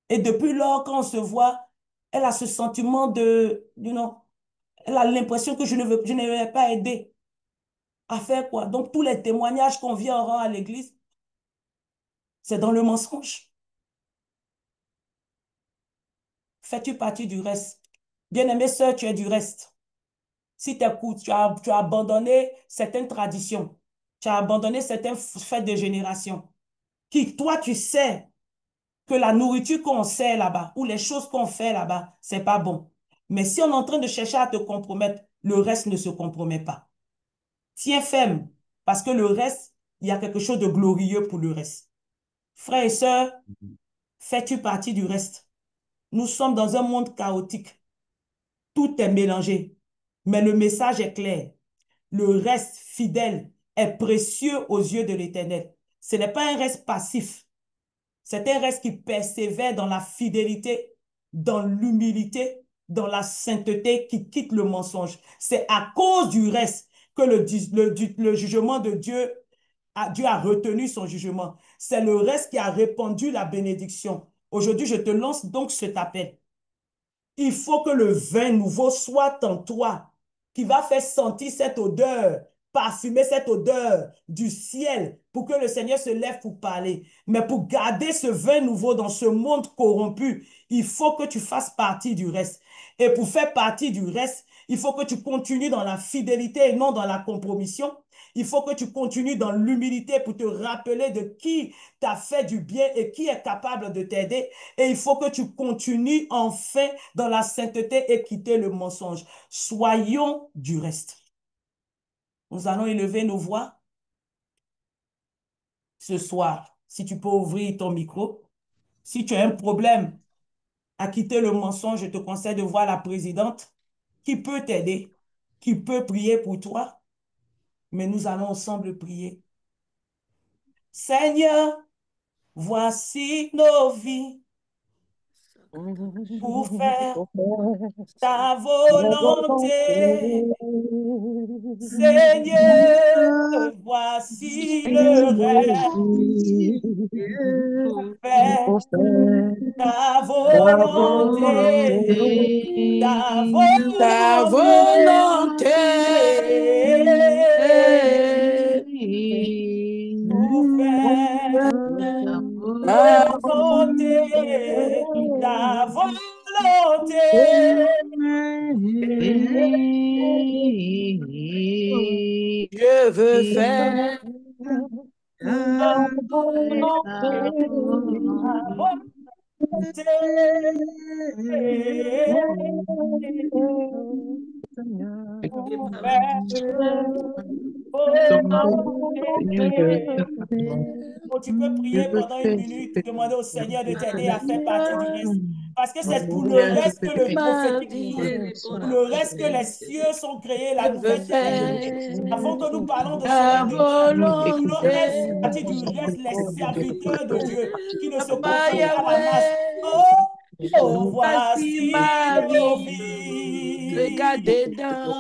Et depuis lors, quand on se voit, elle a ce sentiment elle a l'impression que je ne vais pas aider. À faire quoi? Donc, tous les témoignages qu'on vient en rang à l'église, c'est dans le mensonge. Fais-tu partie du reste? Bien-aimée sœur, tu es du reste. Si tu as abandonné certaines traditions, tu as abandonné certaines fêtes de génération, qui, toi, tu sais que la nourriture qu'on sait là-bas, ou les choses qu'on fait là-bas, c'est pas bon. Mais si on est en train de chercher à te compromettre, le reste ne se compromet pas. Tiens ferme, parce que le reste, il y a quelque chose de glorieux pour le reste. Frères et sœurs, fais-tu partie du reste? Nous sommes dans un monde chaotique. Tout est mélangé. Mais le message est clair. Le reste fidèle est précieux aux yeux de l'Éternel. Ce n'est pas un reste passif. C'est un reste qui persévère dans la fidélité, dans l'humilité, dans la sainteté, qui quitte le mensonge. C'est à cause du reste que le jugement de Dieu, Dieu a retenu son jugement. C'est le reste qui a répandu la bénédiction. Aujourd'hui, je te lance donc cet appel. Il faut que le vin nouveau soit en toi, qui va faire sentir cette odeur, parfumer cette odeur du ciel pour que le Seigneur se lève pour parler. Mais pour garder ce vin nouveau dans ce monde corrompu, il faut que tu fasses partie du reste. Et pour faire partie du reste, Il faut que tu continues dans la fidélité et non dans la compromission. Il faut que tu continues dans l'humilité pour te rappeler de qui t'a fait du bien et qui est capable de t'aider. Et il faut que tu continues enfin dans la sainteté et quitter le mensonge. Soyons du reste. Nous allons élever nos voix ce soir. Si tu peux ouvrir ton micro. Si tu as un problème à quitter le mensonge, je te conseille de voir la présidente qui peut t'aider, qui peut prier pour toi. Mais nous allons ensemble prier. Seigneur, voici nos vies pour faire ta volonté. Seigneur, voici le rêve pour faire ta volonté, ta volonté. Pour faire ta volonté, ta volonté. Je veux faire ta volonté. Oh, tu peux prier pendant 1 minute, demander au Seigneur de t'aider à faire partie du reste. Parce que c'est pour le reste que le prophétique est, pour le reste que les cieux sont créés, la nouvelle terre. Avant que nous parlons de cela, pour le reste, c'est partie du reste, les serviteurs de Dieu qui ne se contentent pas la masse. Oh, voici ma vie. Regardez dans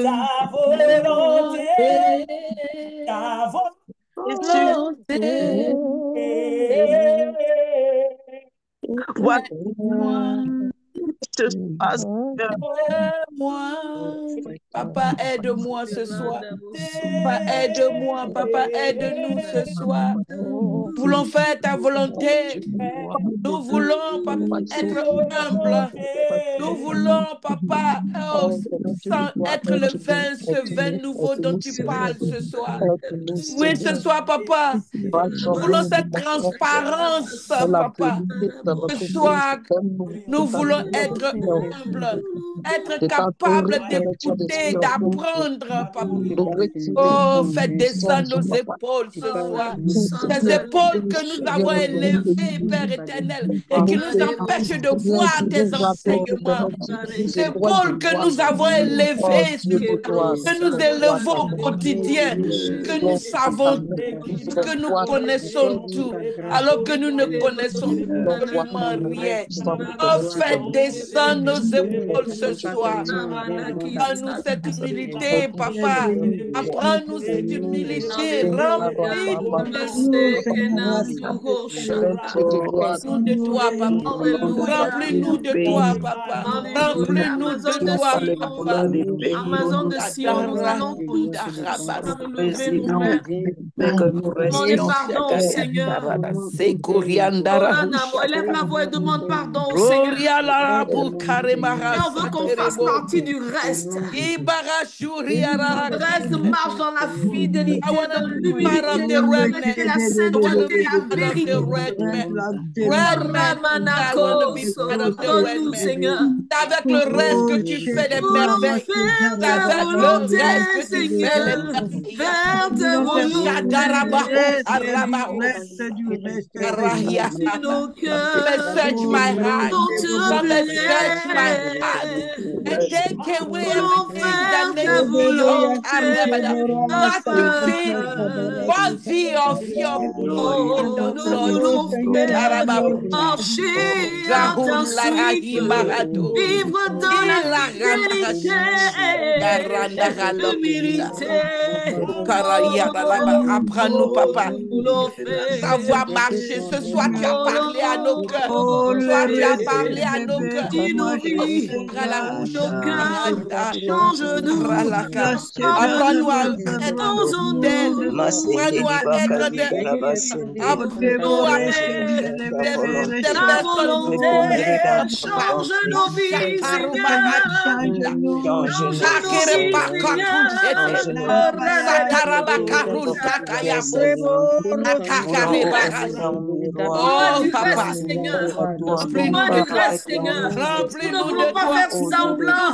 ta volonté, ta volonté. Papa, aide-moi ce soir. Papa, aide-moi. Papa, aide-nous ce soir. Nous voulons faire ta volonté. Nous voulons, papa, être humble. Nous voulons, papa, sans être le vin, ce vin nouveau dont tu parles ce soir. Oui, ce soir, papa. Nous voulons cette transparence, papa. Ce soir, nous voulons être humbles, être capables d'écouter, d'apprendre, papa. Oh, faites descendre nos épaules ce soir. Ces épaules que nous avons élevées, Père éternel, et qui nous empêchent de voir tes enseignements. Ces épaules que nous avons élevées, que nous élevons au quotidien, que nous savons, que nous connaissons tout, alors que nous ne connaissons absolument rien. Oh, faites descendre nos épaules ce soir. Apprends-nous cette humilité, papa. Apprends-nous cette humilité. Remplis-nous de toi, papa. Remplis-nous de toi, papa. Remplis-nous de toi, papa. Amazon de Sion, nous allons demander pardon au Seigneur. Lève la voix et demande pardon au Seigneur. Et on veut qu'on fasse partie du reste. Le reste marche dans la fidélité, dans l'humilité, la sainteté, la vérité. Donne-nous, Seigneur. Avec le reste que tu fais des merveilles. Avec le reste que tu fais les merveilles. Search my heart. Search my heart. And take away everything that makes me not to be worthy of your glory, Lord. Vivre dans la fidélité, l'humilité. Apprends-nous, papa. savoir marcher. Ce soir, tu as parlé à nos cœurs. Ce soir, tu as parlé à nos cœurs. Apprends-nous à être fidèles. Apprends-nous à être des... Apprends-nous à être des personnes. Change nos vies, Oh, papa, remplis-nous de toi. Remplis-nous de toi. Nous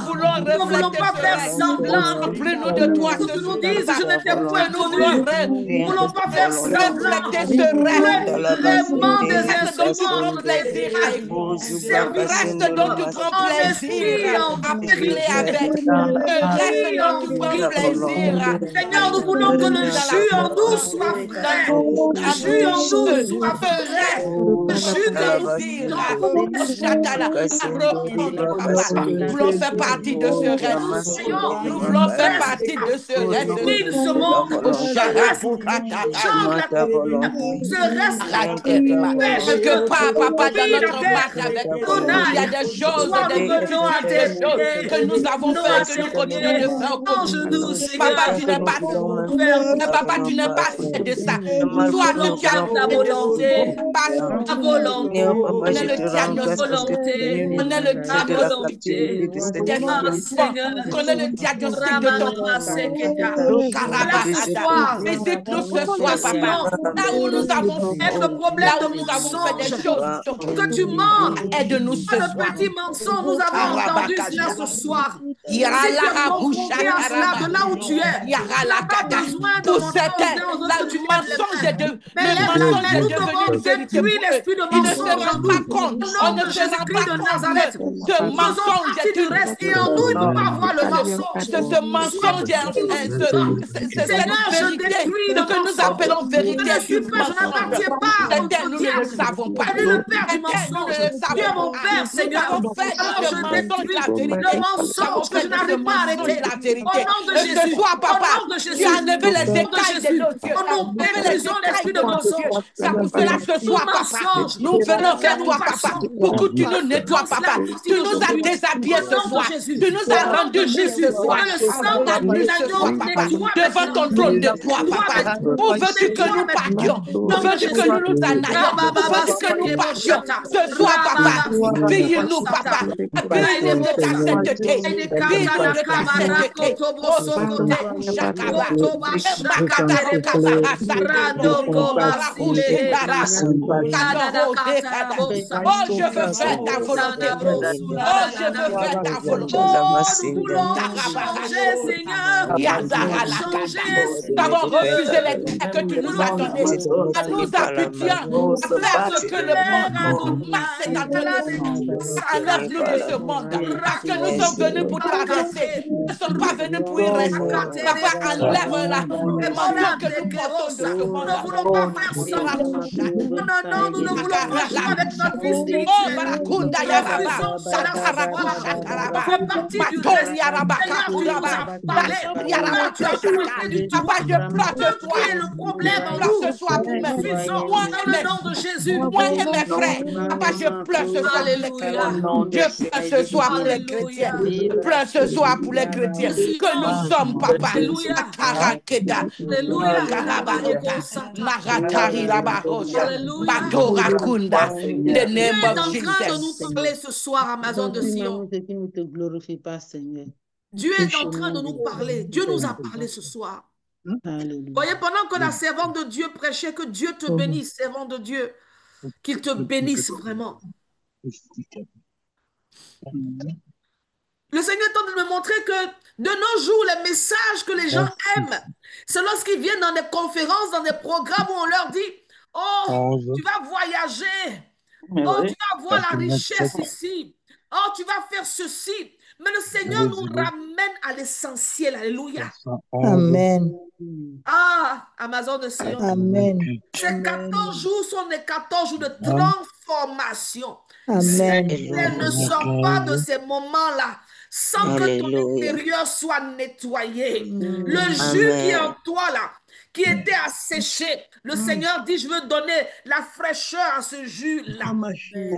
voulons refléter ce rêve. Remplis-nous de toi. Que nous disent, je n'étais point Nous connu. Nous voulons pas faire semblant. refléter ce rêve. Vraiment des Reste dont tu prends plaisir à écouter. Reste dont tu prends plaisir à parler avec. Reste dont tu prends plaisir à... Seigneur, nous voulons que le jus en nous soit frais. Le jus en nous soit frais. Le jus de nous voulons faire partie de ce rêve. Nous voulons faire partie de ce rêve. Quelque part, papa, dans notre marche avec nous, il y a des choses, des choses que nous avons fait, que nous continuons de faire. Papa, tu n'es pas papa, tu n'es pas fait de ça. Toi, tu as ta volonté. Ta volonté. On est le diagnostic. On est le diagnostic. On est le diagnostic de ton visite-nous ce soir, papa. Là où nous avons fait le problème, là où nous avons fait des choses. Que tu mens. Aide-nous ce soir. Le petit mensonge, nous avons entendu cela ce soir. De là où tu es. Pour certains, le mensonge est devenu une vérité. Il ne se rend pas compte. On ne se rend pas compte. Ce mensonge est une reste. Et en nous, il ne peut pas voir le mensonge. Ce mensonge est cette vérité que nous appelons vérité. Je n'appartiens pas. Nous ne le savons pas. Nous ne le savons pas. Seigneur, alors je détruis le mensonge que je n'arrive pas à arrêter. Au nom de Jésus. Ce soir, papa, tu as enlevé les écailles de nos yeux. Nous méprisons l'esprit de mensonge. C'est pour cela ce soir, papa, nous venons vers toi, papa, pour que tu nous nettoies, papa. Tu nous as déshabillés ce soir. Tu nous as rendus justes ce soir. Devant ton trône de toi, papa. Où veux-tu que nous partions? Où veux-tu que nous nous en allions? Où veux-tu que nous partions? Ce soir, papa, brille-nous, papa. Brille-nous de ta sainteté. Brille-nous de ta sainteté. Oh, je veux faire ta volonté. Oh, je veux faire ta volonté. Nous voulons changer, Seigneur. Nous avons refusé les terres que tu nous as données. À nous habituons à faire ce que le monde est en train de faire. Enlève-nous de ce monde. Parce que nous sommes venus pour traverser. Nous ne sommes pas venus pour y rester. Papa, enlève-la. Les mentions que nous portons de ce monde. Nous ne voulons pas faire ça. Non, nous ne voulons pas jouer avec notre vie spirituelle. Oh, Barakunda Yaraba. On fait partie du reste. Seigneur, tu nous as parlé. Tu as parlé du tout. Papa, je pleure ce soir. Le problème en nous. Ce soir pour mes fils. Moi et le nom de Jésus. Moi et mes frères. Papa, je pleure ce soir. Je pleure ce soir pour les chrétiens. Je pleure ce soir pour les chrétiens. Que nous sommes, papa. Karakeda. Maratari Labarosa. Batorakunda. The name of Jesus. Dieu est en train de nous parler ce soir, Amazon de Sion. Dieu est en train de nous parler. Dieu nous a parlé ce soir. Voyez, pendant que la servante de Dieu prêchait, que Dieu te bénisse, servante de Dieu, qu'il te bénisse vraiment. Le Seigneur est en train de me montrer que de nos jours, les messages que les gens aiment, c'est lorsqu'ils viennent dans des conférences, dans des programmes où on leur dit « Oh, tu vas voyager. Oh, tu vas voir la richesse ici. Oh, tu vas faire ceci. » Mais le Seigneur nous ramène à l'essentiel. Alléluia. Amen. Ah, Amazon de Sion. Amen. Ces 14 jours sont des 14 jours de transformation. Amen. Elle ne sort pas de ces moments-là sans que ton intérieur soit nettoyé. Le jus qui est en toi, là, qui était asséché. Le Seigneur dit, je veux donner la fraîcheur à ce jus-là.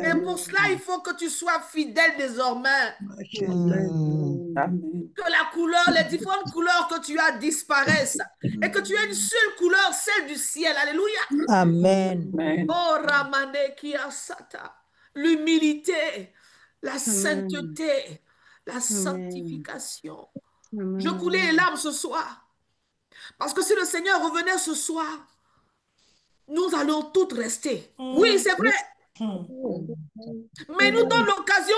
Et pour cela, il faut que tu sois fidèle désormais. Que la couleur, les différentes couleurs que tu as disparaissent et que tu aies une seule couleur, celle du ciel. Alléluia. Amen. Oh, Ramane Kiasata. L'humilité, la sainteté, la sanctification. Je coulais les larmes ce soir. Parce que si le Seigneur revenait ce soir, nous allons toutes rester. Oui, c'est vrai. Mais nous donnons l'occasion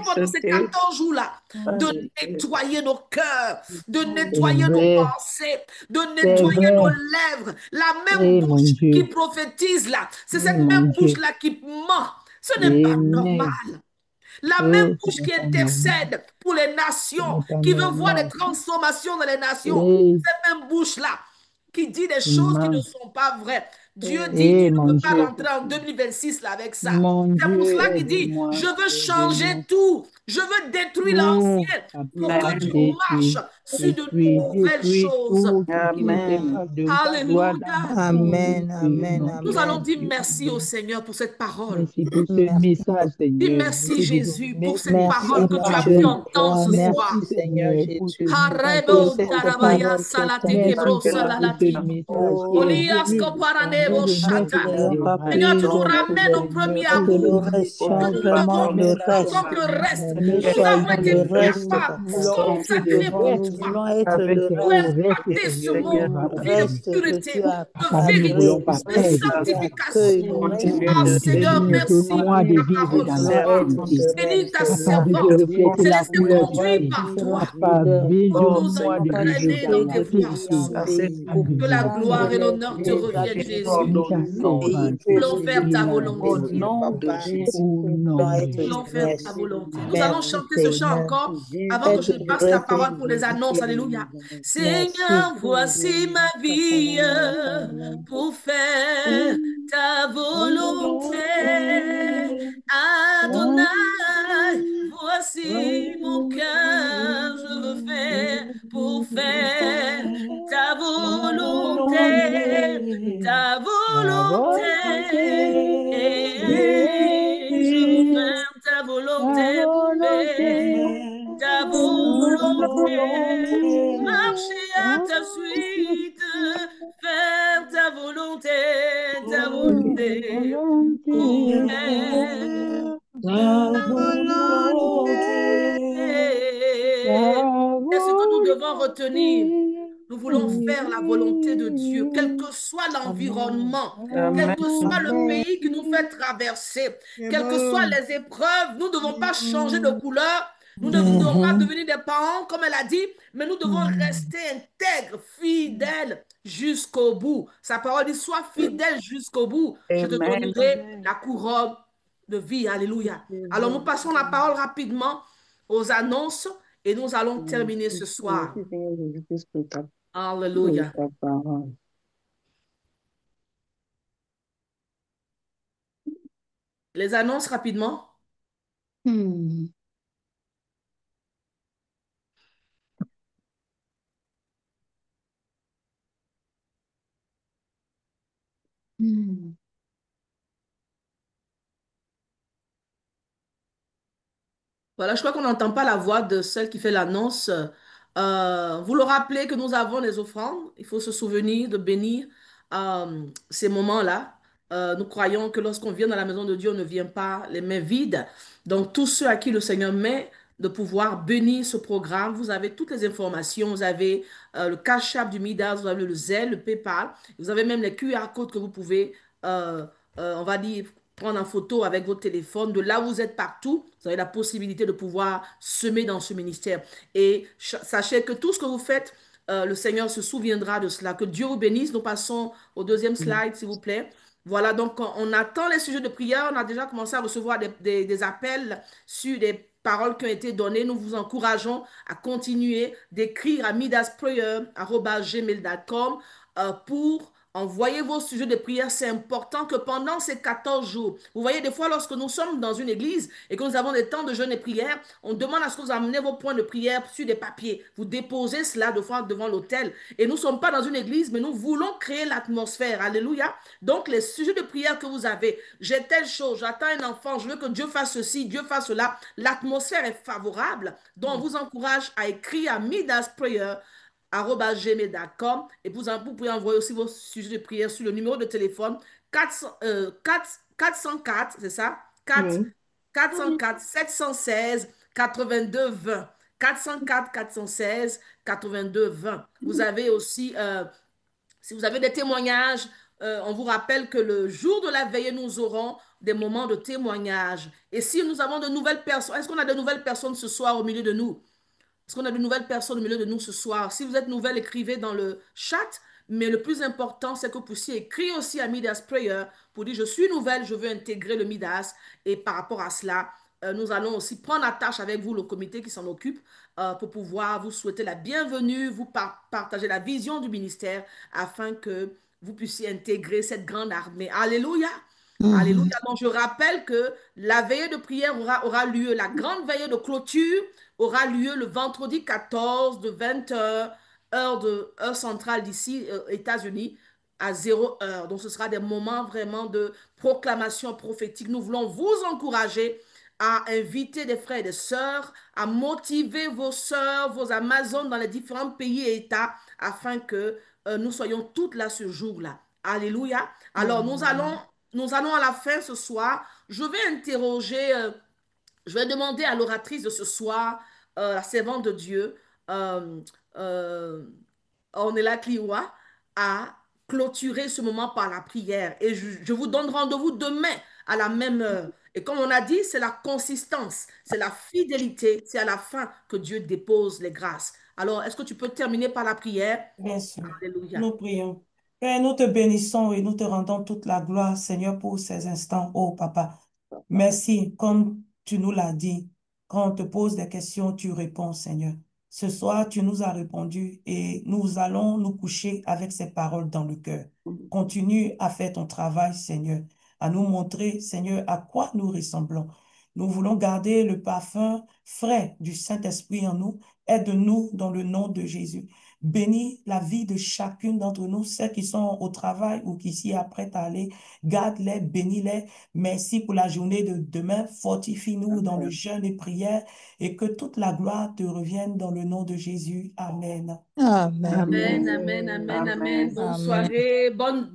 pendant ces 14 jours-là de nettoyer nos cœurs, de nettoyer nos pensées, de nettoyer nos lèvres. La même bouche qui prophétise là, c'est cette même bouche-là qui ment. Ce n'est pas normal. La même bouche qui intercède pour les nations, qui veut voir des transformations dans les nations. Cette même bouche-là qui dit des choses qui ne sont pas vraies. Dieu dit, tu ne peux pas rentrer en 2026 là avec ça. C'est pour cela qu'il dit, je veux changer tout. Je veux détruire l'ancien pour que tu marches sur de nouvelles choses. Alléluia. Amen. Amen. Nous allons dire merci au Seigneur pour cette parole. Merci pour ce message, Seigneur. Dis merci Jésus pour cette Merci, parole que tu as Dieu. pu entendre ce soir. Merci, Seigneur Jésus. Harebo Cette tarabaya parole salate que kebro Merci salalati. pour ce message qui est Olias venu koparanebo nous remettre shata. dans le rang. Seigneur, tu nous Donc, ramènes au premier que le amour. reste Que change nous vraiment devons, le nous reste. sommes le reste. Ne Nous avons soyons été le reste, capables, papa. consacrés pour Nous toi, voulons être Avec le pour au reste. reste, impacter ce Seigneur, qui monde aura de vie de Reste obtenu. que tu pureté, as de Papa, nous ne vérité, voulons créé. pas de Ce que perdre. tu as créé. sanctification. Reste Oh Ah mon que Dieu, Seigneur, nous te merci pour demandons de ta vivre parole dans ce la soir. nous réalité. te Bénis ta Papa, de restons. te servante. refléter la Céleste est couleur Sois du conduite Christ. par puissant, toi Papa, fidèle. pour nous besoin de Papa, vivre entraîner dans tu es dans la tes depuis voies. un vérité. pays Nous Que la devons prendre gloire et les, l'honneur te les reviennent, habitudes Jésus. de déjà ce pays comprendre pour que Nous voulons ce faire ta pays-là au est volonté. Dieu. nom de Papa. Jésus. Au Nous nom voulons de être Nous le voulons Jésus. faire ta reste. volonté. Nous allons Merci chanter ce chant Seigneur. encore avant que Être je le passe la reste. parole pour les annonces. Alléluia. Merci. Seigneur, voici ma vie pour faire ta volonté. Adonai, voici mon cœur, je veux faire pour faire ta volonté, ta volonté. Et je veux faire ta volonté pour faire ta volonté. Marcher à ta suite, faire ta volonté pour faire ta volonté. C'est ce que nous devons retenir. Nous voulons faire la volonté de Dieu, quel que soit l'environnement, quel que soit le pays qui nous fait traverser, quelles que soient les épreuves. Nous ne devons pas changer de couleur. Nous ne devons pas devenir des parents, comme elle a dit, mais nous devons rester intègres, fidèles jusqu'au bout. Sa parole dit, sois fidèle jusqu'au bout. Je te donnerai la couronne de vie. Alléluia. Alors nous passons la parole rapidement aux annonces et nous allons terminer ce soir. Merci Seigneur Jésus-Christ pour Alléluia. ta parole. Les annonces rapidement. Voilà, je crois qu'on n'entend pas la voix de celle qui fait l'annonce. Vous le rappelez que nous avons les offrandes. Il faut se souvenir de bénir ces moments-là. Nous croyons que lorsqu'on vient dans la maison de Dieu, on ne vient pas les mains vides. Donc, tous ceux à qui le Seigneur met de pouvoir bénir ce programme, vous avez toutes les informations. Vous avez le Cash App du Midas, vous avez le Zelle, le PayPal. Vous avez même les QR codes que vous pouvez, on va dire, prendre en photo avec votre téléphone. De là où vous êtes partout, vous avez la possibilité de pouvoir semer dans ce ministère. Et sachez que tout ce que vous faites, le Seigneur se souviendra de cela. Que Dieu vous bénisse. Nous passons au deuxième slide, s'il vous plaît. Voilà, donc on attend les sujets de prière. On a déjà commencé à recevoir des appels sur des paroles qui ont été données. Nous vous encourageons à continuer d'écrire à midasprayer@gmail.com pour Envoyez vos sujets de prière. C'est important que pendant ces 14 jours, vous voyez, des fois, lorsque nous sommes dans une église et que nous avons des temps de jeûne et prière, on demande à ce que vous amenez vos points de prière sur des papiers. Vous déposez cela devant l'autel. Et nous ne sommes pas dans une église, mais nous voulons créer l'atmosphère. Alléluia. Donc, les sujets de prière que vous avez, j'ai telle chose, j'attends un enfant, je veux que Dieu fasse ceci, Dieu fasse cela. L'atmosphère est favorable. Donc, on vous encourage à écrire à Midas Prayer @gmail.com et vous pouvez envoyer aussi vos sujets de prière sur le numéro de téléphone 404, c'est ça? 404 716 82 20. 404 716 82 20. Vous avez aussi, si vous avez des témoignages, on vous rappelle que le jour de la veillée, nous aurons des moments de témoignage. Et si nous avons de nouvelles personnes, est-ce qu'on a de nouvelles personnes ce soir au milieu de nous? Est-ce qu'on a de nouvelles personnes au milieu de nous ce soir? Si vous êtes nouvelle, écrivez dans le chat. Mais le plus important, c'est que vous puissiez écrire aussi à Midas Prayer pour dire, je suis nouvelle, je veux intégrer le Midas. Et par rapport à cela, nous allons aussi prendre attache avec vous, le comité qui s'en occupe, pour pouvoir vous souhaiter la bienvenue, vous partager la vision du ministère afin que vous puissiez intégrer cette grande armée. Alléluia! Alléluia. Donc, je rappelle que la veillée de prière aura lieu, la grande veillée de clôture aura lieu le vendredi 14 de 20h, heure centrale d'ici, États-Unis, à 0h. Donc, ce sera des moments vraiment de proclamation prophétique. Nous voulons vous encourager à inviter des frères et des sœurs, à motiver vos sœurs, vos Amazones dans les différents pays et États afin que nous soyons toutes là ce jour-là. Alléluia. Alors, nous allons à la fin ce soir. Je vais interroger, je vais demander à l'oratrice de ce soir, la servante de Dieu, euh, euh, Ornella Clioua, à clôturer ce moment par la prière. Et je vous donne rendez-vous demain à la même heure. Et comme on a dit, c'est la consistance, c'est la fidélité, c'est à la fin que Dieu dépose les grâces. Alors, est-ce que tu peux terminer par la prière? Bien sûr. Alléluia. Nous prions. Père, nous te bénissons et nous te rendons toute la gloire, Seigneur, pour ces instants, oh Papa. Merci, comme tu nous l'as dit, quand on te pose des questions, tu réponds, Seigneur. Ce soir, tu nous as répondu et nous allons nous coucher avec ces paroles dans le cœur. Continue à faire ton travail, Seigneur, à nous montrer, Seigneur, à quoi nous ressemblons. Nous voulons garder le parfum frais du Saint-Esprit en nous. Aide-nous dans le nom de Jésus. Bénis la vie de chacune d'entre nous, ceux qui sont au travail ou qui s'y apprêtent à aller. Garde-les, bénis-les. Merci pour la journée de demain. Fortifie-nous dans le jeûne et prière et que toute la gloire te revienne dans le nom de Jésus. Amen. Amen. Amen, amen, amen, amen. Bonne soirée, bonne